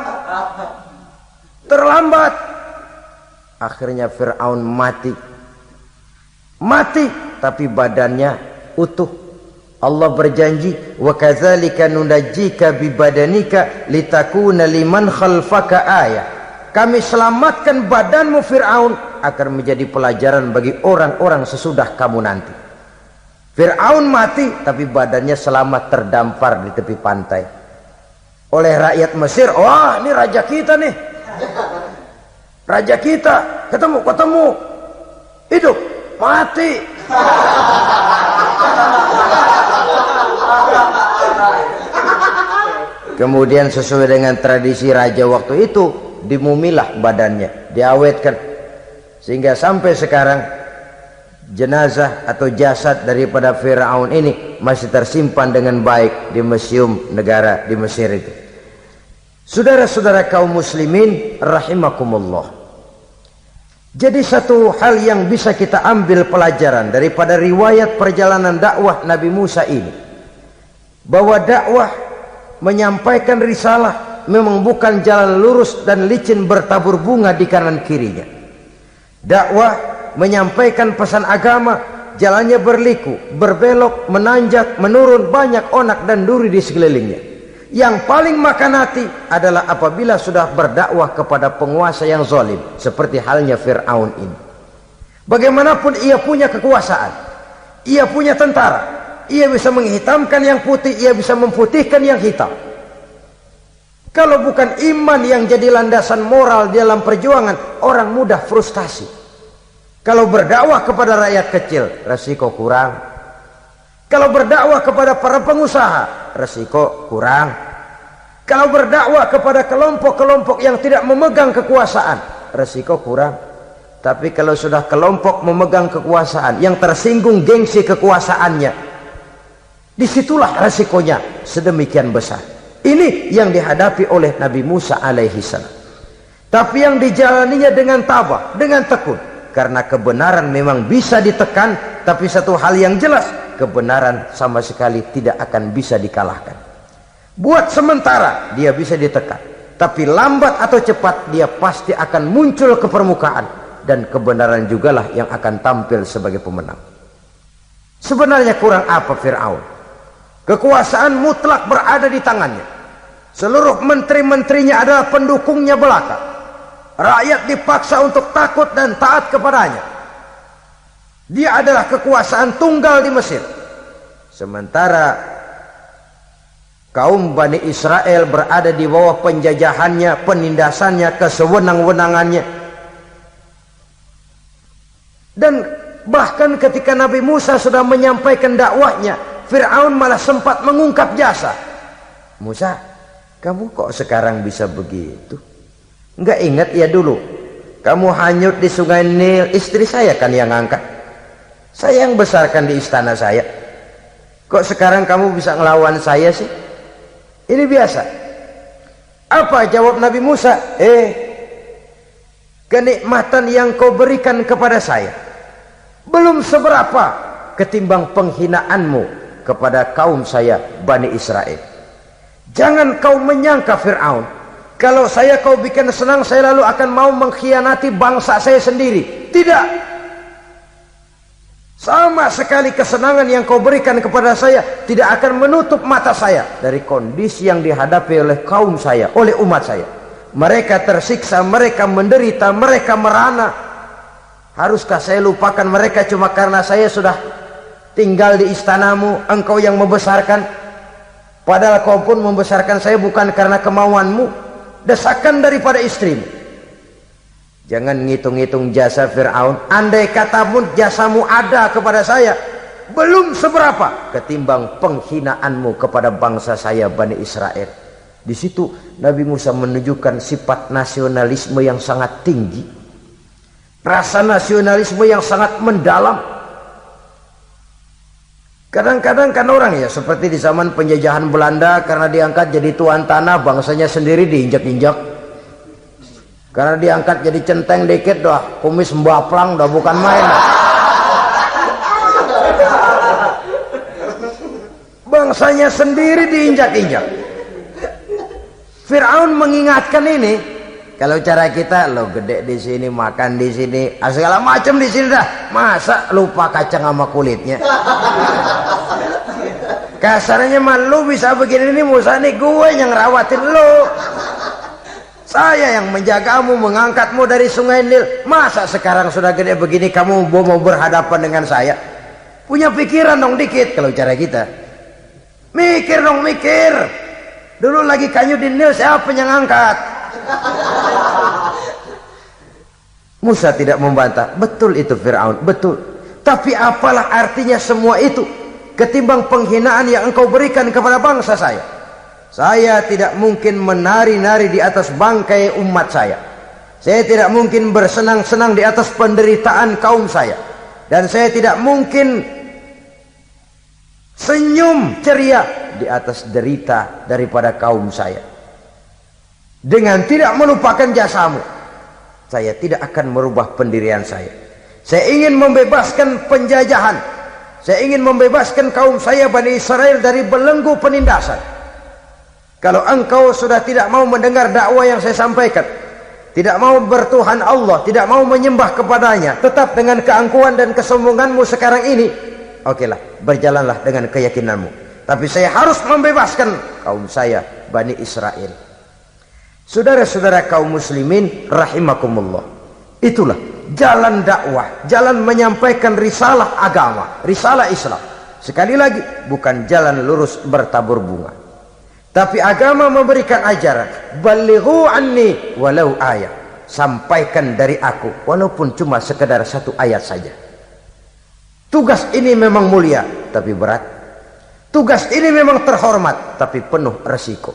Akhirnya Fir'aun mati, tapi badannya utuh. Allah berjanji, wa kadzalika nunajjika bi badanika litakuna liman khalfaka ayah. Kami selamatkan badanmu Fir'aun agar menjadi pelajaran bagi orang-orang sesudah kamu nanti. Fir'aun mati tapi badannya selamat terdampar di tepi pantai oleh rakyat Mesir. Wah, ini raja kita nih, raja kita ketemu hidup mati. Kemudian sesuai dengan tradisi raja waktu itu, dimumilah badannya, diawetkan, sehingga sampai sekarang jenazah atau jasad daripada Fir'aun ini masih tersimpan dengan baik di museum negara di Mesir itu. Saudara-saudara kaum muslimin rahimakumullah. Jadi satu hal yang bisa kita ambil pelajaran daripada riwayat perjalanan dakwah Nabi Musa ini, bahwa dakwah menyampaikan risalah memang bukan jalan lurus dan licin bertabur bunga di kanan kirinya. Dakwah menyampaikan pesan agama, jalannya berliku, berbelok, menanjak, menurun, banyak onak dan duri di sekelilingnya. Yang paling makan hati adalah apabila sudah berdakwah kepada penguasa yang zalim, seperti halnya Fir'aun ini. Bagaimanapun ia punya kekuasaan, ia punya tentara, ia bisa menghitamkan yang putih, ia bisa memutihkan yang hitam. Kalau bukan iman yang jadi landasan moral dalam perjuangan, orang mudah frustasi. Kalau berdakwah kepada rakyat kecil, resiko kurang. Kalau berdakwah kepada para pengusaha, resiko kurang. Kalau berdakwah kepada kelompok-kelompok yang tidak memegang kekuasaan, resiko kurang. Tapi kalau sudah kelompok memegang kekuasaan, yang tersinggung gengsi kekuasaannya, disitulah resikonya sedemikian besar. Ini yang dihadapi oleh Nabi Musa alaihi salam. Tapi yang dijalaninya dengan tabah, dengan tekun. Karena kebenaran memang bisa ditekan, tapi satu hal yang jelas, kebenaran sama sekali tidak akan bisa dikalahkan. Buat sementara dia bisa ditekan, tapi lambat atau cepat dia pasti akan muncul ke permukaan, dan kebenaran jugalah yang akan tampil sebagai pemenang. Sebenarnya kurang apa Fir'aun? Kekuasaan mutlak berada di tangannya. Seluruh menteri-menterinya adalah pendukungnya belaka. Rakyat dipaksa untuk takut dan taat kepadanya. Dia adalah kekuasaan tunggal di Mesir. Sementara kaum Bani Israel berada di bawah penjajahannya, penindasannya, kesewenang-wenangannya. Dan bahkan ketika Nabi Musa sudah menyampaikan dakwahnya, Fir'aun malah sempat mengungkap jasa. Musa, kamu kok sekarang bisa begitu? Enggak ingat ya dulu kamu hanyut di sungai Nil, istri saya kan yang angkat, saya yang besarkan di istana saya. Kok sekarang kamu bisa ngelawan saya sih? Ini biasa. Apa jawab Nabi Musa? Kenikmatan yang kau berikan kepada saya belum seberapa ketimbang penghinaanmu kepada kaum saya Bani Israel. Jangan kau menyangka Fir'aun, kalau saya kau bikin senang, saya lalu akan mau mengkhianati bangsa saya sendiri. Tidak. Sama sekali kesenangan yang kau berikan kepada saya tidak akan menutup mata saya dari kondisi yang dihadapi oleh kaum saya, oleh umat saya. Mereka tersiksa, mereka menderita, mereka merana. Haruskah saya lupakan mereka cuma karena saya sudah tinggal di istanamu, engkau yang membesarkan? Padahal kau pun membesarkan saya bukan karena kemauanmu. Desakan daripada istrimu. Jangan ngitung-ngitung jasa Fir'aun. Andai kata pun jasamu ada kepada saya, belum seberapa ketimbang penghinaanmu kepada bangsa saya Bani Israel. Di situ Nabi Musa menunjukkan sifat nasionalisme yang sangat tinggi, rasa nasionalisme yang sangat mendalam. Kadang-kadang kan orang ya seperti di zaman penjajahan Belanda, karena diangkat jadi tuan tanah, bangsanya sendiri diinjak-injak. Karena diangkat jadi centeng dikit dah, kumis mbaplang dah, bukan main. Bangsanya sendiri diinjak-injak. Fir'aun mengingatkan ini. Kalau cara kita, lo gede di sini, makan di sini, segala macam di sini dah. Masa lupa kacang sama kulitnya? Kasarnya mah lu bisa begini nih, Musa nih, gue yang rawatin lu. Saya yang menjagamu, mengangkatmu dari sungai Nil. Masa sekarang sudah gede begini kamu mau berhadapan dengan saya? Punya pikiran dong dikit kalau cara kita. Mikir dong, mikir. Dulu lagi kayu di Nil, siapa yang angkat? Musa tidak membantah. Betul itu Fir'aun, betul. Tapi apalah artinya semua itu ketimbang penghinaan yang engkau berikan kepada bangsa saya? Saya tidak mungkin menari-nari di atas bangkai umat saya. Saya tidak mungkin bersenang-senang di atas penderitaan kaum saya. Dan saya tidak mungkin senyum ceria di atas derita daripada kaum saya. Dengan tidak melupakan jasamu, saya tidak akan merubah pendirian saya. Saya ingin membebaskan penjajahan. Saya ingin membebaskan kaum saya Bani Israel dari belenggu penindasan. Kalau engkau sudah tidak mau mendengar dakwah yang saya sampaikan, tidak mau bertuhan Allah, tidak mau menyembah kepadanya, tetap dengan keangkuhan dan kesombonganmu sekarang ini, okelah, berjalanlah dengan keyakinanmu. Tapi saya harus membebaskan kaum saya Bani Israel. Saudara-saudara kaum muslimin rahimakumullah, itulah jalan dakwah, jalan menyampaikan risalah agama, risalah Islam. Sekali lagi, bukan jalan lurus bertabur bunga. Tapi agama memberikan ajaran, balighu anni walau ayat. Sampaikan dari aku walaupun cuma sekedar satu ayat saja. Tugas ini memang mulia tapi berat. Tugas ini memang terhormat tapi penuh resiko.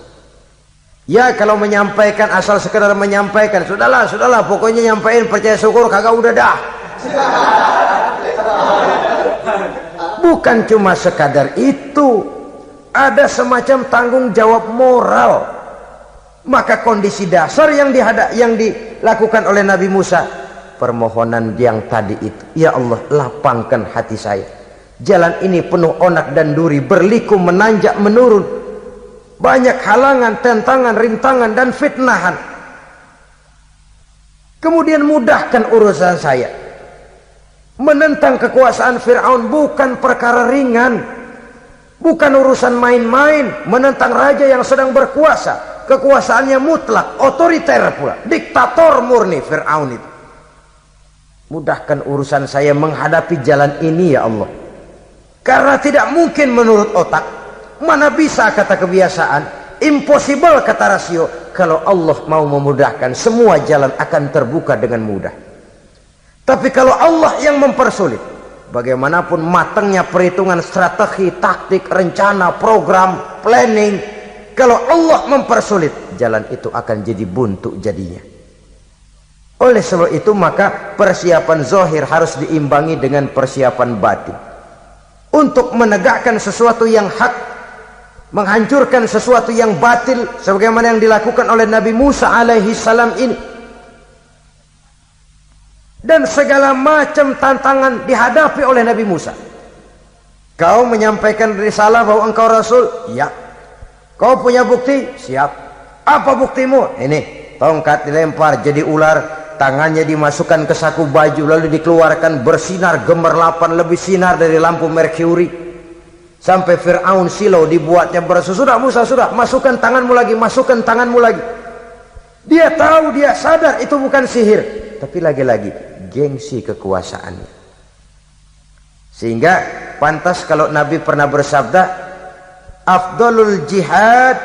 Ya kalau menyampaikan asal sekedar menyampaikan, sudahlah pokoknya nyampaikan, percaya syukur kagak, udah dah. Bukan cuma sekadar itu. Ada semacam tanggung jawab moral. Maka kondisi dasar yang dilakukan oleh Nabi Musa, permohonan yang tadi itu, ya Allah lapangkan hati saya. Jalan ini penuh onak dan duri, berliku, menanjak, menurun, banyak halangan, tentangan, rintangan dan fitnahan. Kemudian mudahkan urusan saya. Menentang kekuasaan Fir'aun bukan perkara ringan. Bukan urusan main-main. Menentang raja yang sedang berkuasa, kekuasaannya mutlak, otoriter pula, diktator murni Fir'aun itu. Mudahkan urusan saya menghadapi jalan ini ya Allah. Karena tidak mungkin menurut otak, mana bisa kata kebiasaan, impossible kata rasio. Kalau Allah mau memudahkan, semua jalan akan terbuka dengan mudah. Tapi kalau Allah yang mempersulit, bagaimanapun matangnya perhitungan strategi, taktik, rencana, program, planning, kalau Allah mempersulit, jalan itu akan jadi buntu jadinya. Oleh sebab itu maka persiapan zahir harus diimbangi dengan persiapan batin. Untuk menegakkan sesuatu yang hak, menghancurkan sesuatu yang batil, sebagaimana yang dilakukan oleh Nabi Musa alaihi salam ini. Dan segala macam tantangan dihadapi oleh Nabi Musa. Kau menyampaikan risalah bahwa engkau Rasul? Ya. Kau punya bukti? Siap. Apa buktimu? Ini, tongkat dilempar jadi ular, tangannya dimasukkan ke saku baju, lalu dikeluarkan bersinar gemerlapan, lebih sinar dari lampu merkuri. Sampai Fir'aun silau dibuatnya bersudah Musa, sudah, masukkan tanganmu lagi, masukkan tanganmu lagi. Dia tahu, dia sadar itu bukan sihir, tapi lagi-lagi gengsi kekuasaannya. Sehingga pantas kalau Nabi pernah bersabda, afdalul jihad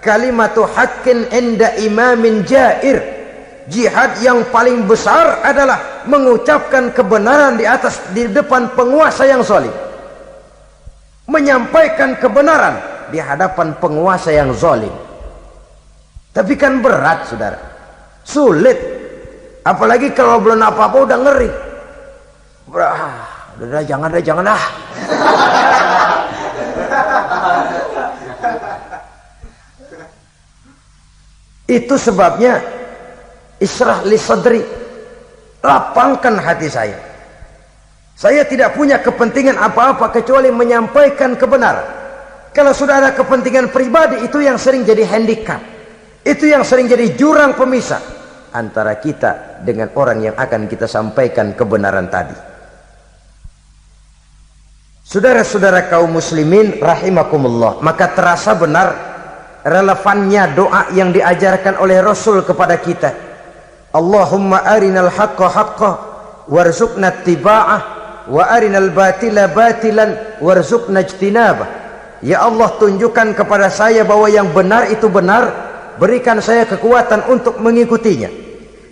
kalimatu haqqin inda imamin jair. Jihad yang paling besar adalah mengucapkan kebenaran di depan penguasa yang zalim. menyampaikan kebenaran di hadapan penguasa yang zalim. Tapi kan berat, saudara, sulit, apalagi kalau belum apa-apa udah ngeri. Udah jangan dah. Itu sebabnya Ishrah li sadri, lapangkan hati saya. Saya tidak punya kepentingan apa-apa kecuali menyampaikan kebenaran. Kalau sudah ada kepentingan pribadi, itu yang sering jadi handicap, itu yang sering jadi jurang pemisah antara kita dengan orang yang akan kita sampaikan kebenaran tadi. Saudara-saudara kaum muslimin rahimakumullah, maka terasa benar relevannya doa yang diajarkan oleh Rasul kepada kita. Allahumma arinal haqqa haqqa warzuqna ittiba'ah wa arinal batila batilan warzuqna ijtinabah. Ya Allah, tunjukkan kepada saya bahwa yang benar itu benar, berikan saya kekuatan untuk mengikutinya.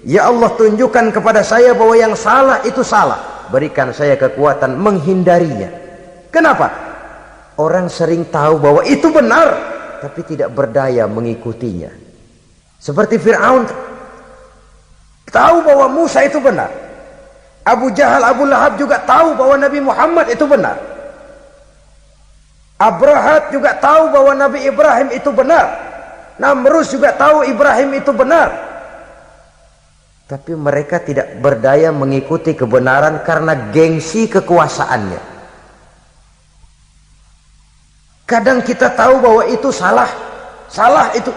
Ya Allah, tunjukkan kepada saya bahwa yang salah itu salah, berikan saya kekuatan menghindarinya. Kenapa? Orang sering tahu bahwa itu benar tapi tidak berdaya mengikutinya. Seperti Fir'aun tahu bahwa Musa itu benar. Abu Jahal, Abu Lahab juga tahu bahwa Nabi Muhammad itu benar. Abrahat juga tahu bahwa Nabi Ibrahim itu benar. Namrus juga tahu Ibrahim itu benar. Tapi mereka tidak berdaya mengikuti kebenaran karena gengsi kekuasaannya. Kadang kita tahu bahwa itu salah itu.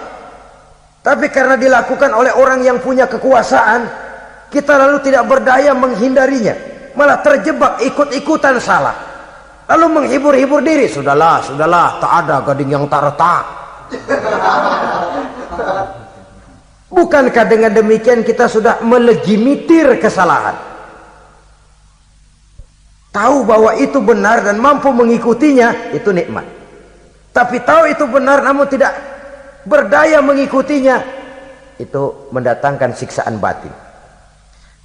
Tapi karena dilakukan oleh orang yang punya kekuasaan, kita lalu tidak berdaya menghindarinya, malah terjebak ikut-ikutan salah. Lalu menghibur-hibur diri, sudahlah, tak ada gading yang tak retak. Bukankah dengan demikian kita sudah melegimitir kesalahan? Tahu bahwa itu benar dan mampu mengikutinya, itu nikmat. Tapi tahu itu benar namun tidak berdaya mengikutinya, itu mendatangkan siksaan batin.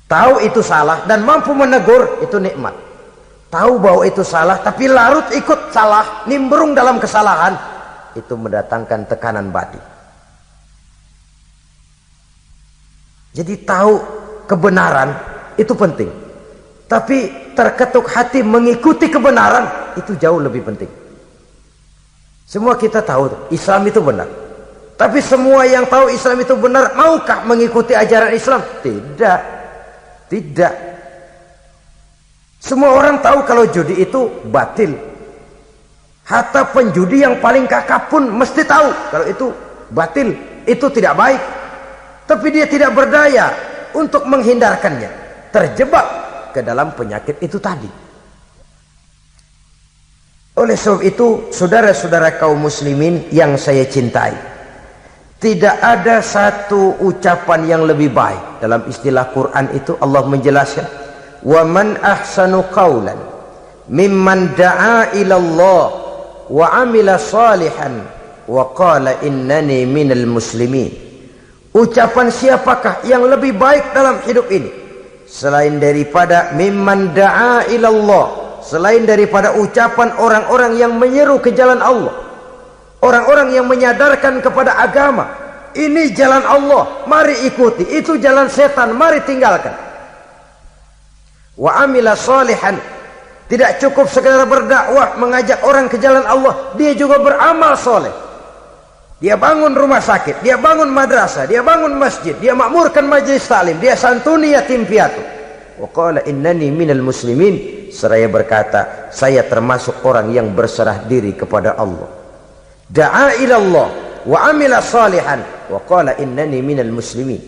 Tahu itu salah dan mampu menegur, itu nikmat. Tahu bahwa itu salah tapi larut ikut salah, nimbrung dalam kesalahan, itu mendatangkan tekanan batin. Jadi tahu kebenaran itu penting, tapi terketuk hati mengikuti kebenaran itu jauh lebih penting. Semua kita tahu Islam itu benar, tapi semua yang tahu Islam itu benar maukah mengikuti ajaran Islam? Tidak. Semua orang tahu kalau judi itu batil. Hatta penjudi yang paling kakap pun mesti tahu kalau itu batil, itu tidak baik. Tapi dia tidak berdaya untuk menghindarkannya, terjebak ke dalam penyakit itu tadi. Oleh sebab itu, saudara-saudara kaum muslimin yang saya cintai, tidak ada satu ucapan yang lebih baik. Dalam istilah Quran itu Allah menjelaskan, wa man ahsanu qawlan mimman da'a ilallah wa amila salihan wa qala innani minal muslimin. Ucapan siapakah yang lebih baik dalam hidup ini selain daripada mimman da'a ilallah, selain daripada ucapan orang-orang yang menyeru ke jalan Allah, orang-orang yang menyadarkan kepada agama, ini jalan Allah, mari ikuti, itu jalan setan, mari tinggalkan. Wa amila salihan, tidak cukup sekedar berdakwah mengajak orang ke jalan Allah, dia juga beramal soleh. Dia bangun rumah sakit, dia bangun madrasah, dia bangun masjid, dia makmurkan majelis taklim, dia santuni yatim piatu. Wa qala innani minal muslimin, seraya berkata saya termasuk orang yang berserah diri kepada Allah. Da'a ilallah wa amila salihan wa qala innani minal muslimin.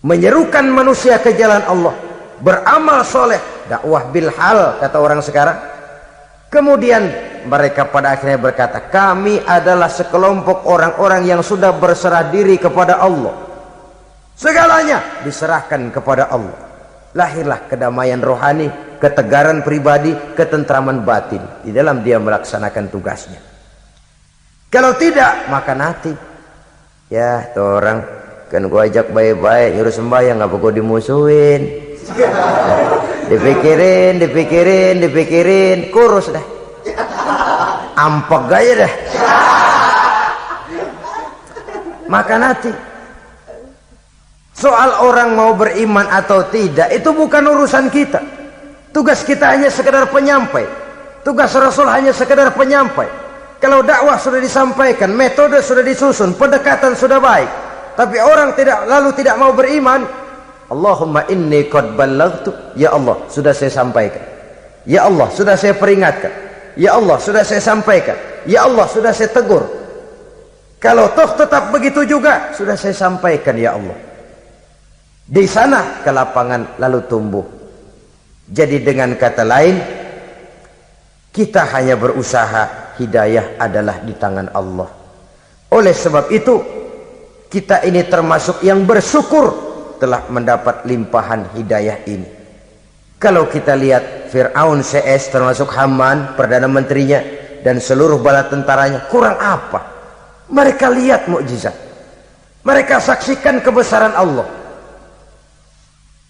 Menyerukan manusia ke jalan Allah, beramal soleh, dakwah bil hal kata orang sekarang. Kemudian mereka pada akhirnya berkata, kami adalah sekelompok orang-orang yang sudah berserah diri kepada Allah, segalanya diserahkan kepada Allah. Lahirlah kedamaian rohani, ketegaran pribadi, ketentraman batin di dalam dia melaksanakan tugasnya. Kalau tidak, maka nanti ya tuh orang kan gua ajak baik-baik nyuruh sembahyang, apa gua dimusuhin. dipikirin kurus dah. ampek gaya dah. Makan hati. Soal orang mau beriman atau tidak itu bukan urusan kita. Tugas kita hanya sekedar penyampai. Tugas Rasul hanya sekedar penyampai. Kalau dakwah sudah disampaikan, metode sudah disusun, pendekatan sudah baik, tapi orang tidak mau beriman, Allahumma inni qad ballaghtu, ya Allah sudah saya sampaikan, ya Allah sudah saya peringatkan, ya Allah sudah saya sampaikan, ya Allah sudah saya tegur. Kalau toh tetap begitu juga, sudah saya sampaikan ya Allah. Di sana kelapangan lalu tumbuh. Jadi dengan kata lain, kita hanya berusaha, hidayah adalah di tangan Allah. Oleh sebab itu, kita ini termasuk yang bersyukur telah mendapat limpahan hidayah ini. Kalau kita lihat Fir'aun CS termasuk Haman, Perdana Menterinya, dan seluruh bala tentaranya, kurang apa? Mereka lihat mukjizat. Mereka saksikan kebesaran Allah.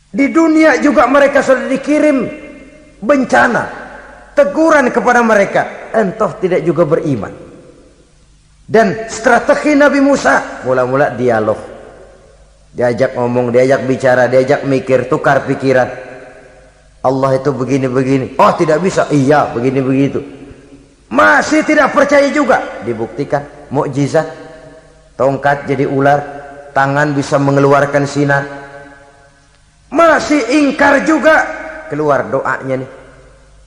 Di dunia juga mereka sudah dikirim bencana, teguran kepada mereka, entah tidak juga beriman. Dan strategi Nabi Musa mula-mula dialog, diajak ngomong, diajak bicara, diajak mikir, tukar pikiran. Allah itu begini-begini, oh tidak bisa, iya begini-begitu. Masih tidak percaya juga, dibuktikan mukjizat, tongkat jadi ular, tangan bisa mengeluarkan sinar. Masih ingkar juga, keluar doanya nih,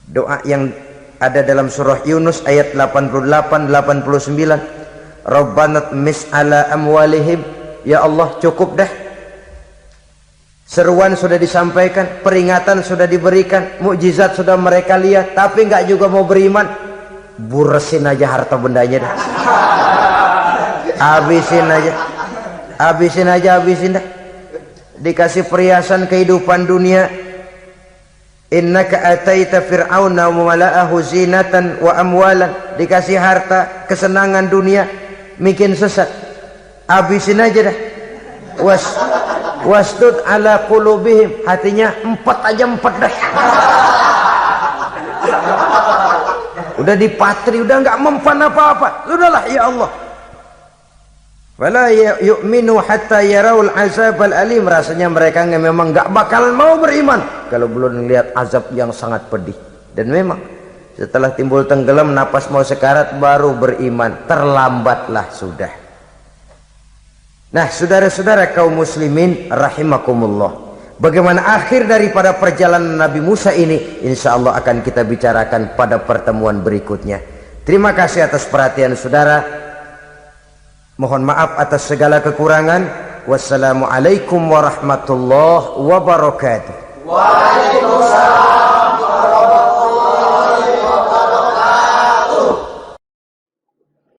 doa yang ada dalam surah Yunus ayat 88-89, Rabbanat mis'ala amwalihim, ya Allah cukup dah. Seruan sudah disampaikan, peringatan sudah diberikan, mukjizat sudah mereka lihat, tapi nggak juga mau beriman. Buresin aja harta bendanya dah, habisin aja, habisin dah. Dikasih perhiasan kehidupan dunia, innaka ataita fir'auna wa mala'ahu zinatan wa amwalan, dikasih harta, kesenangan dunia, bikin sesat, habisin aja dah. Wasdud ala qulubihim, hatinya empat dah. Udah dipatri, udah nggak mempan apa-apa, sudahlah ya Allah. Wala yu'minu hatta yaraul azabal alim, rasanya mereka memang nggak bakal mau beriman kalau belum melihat azab yang sangat pedih. Dan memang setelah timbul tenggelam, napas mau sekarat, baru beriman, terlambatlah sudah. Nah, saudara-saudara kaum muslimin rahimakumullah, bagaimana akhir daripada perjalanan Nabi Musa ini, insya Allah akan kita bicarakan pada pertemuan berikutnya. Terima kasih atas perhatian saudara. Mohon maaf atas segala kekurangan. Wassalamualaikum warahmatullahi wabarakatuh. Waalaikumsalam.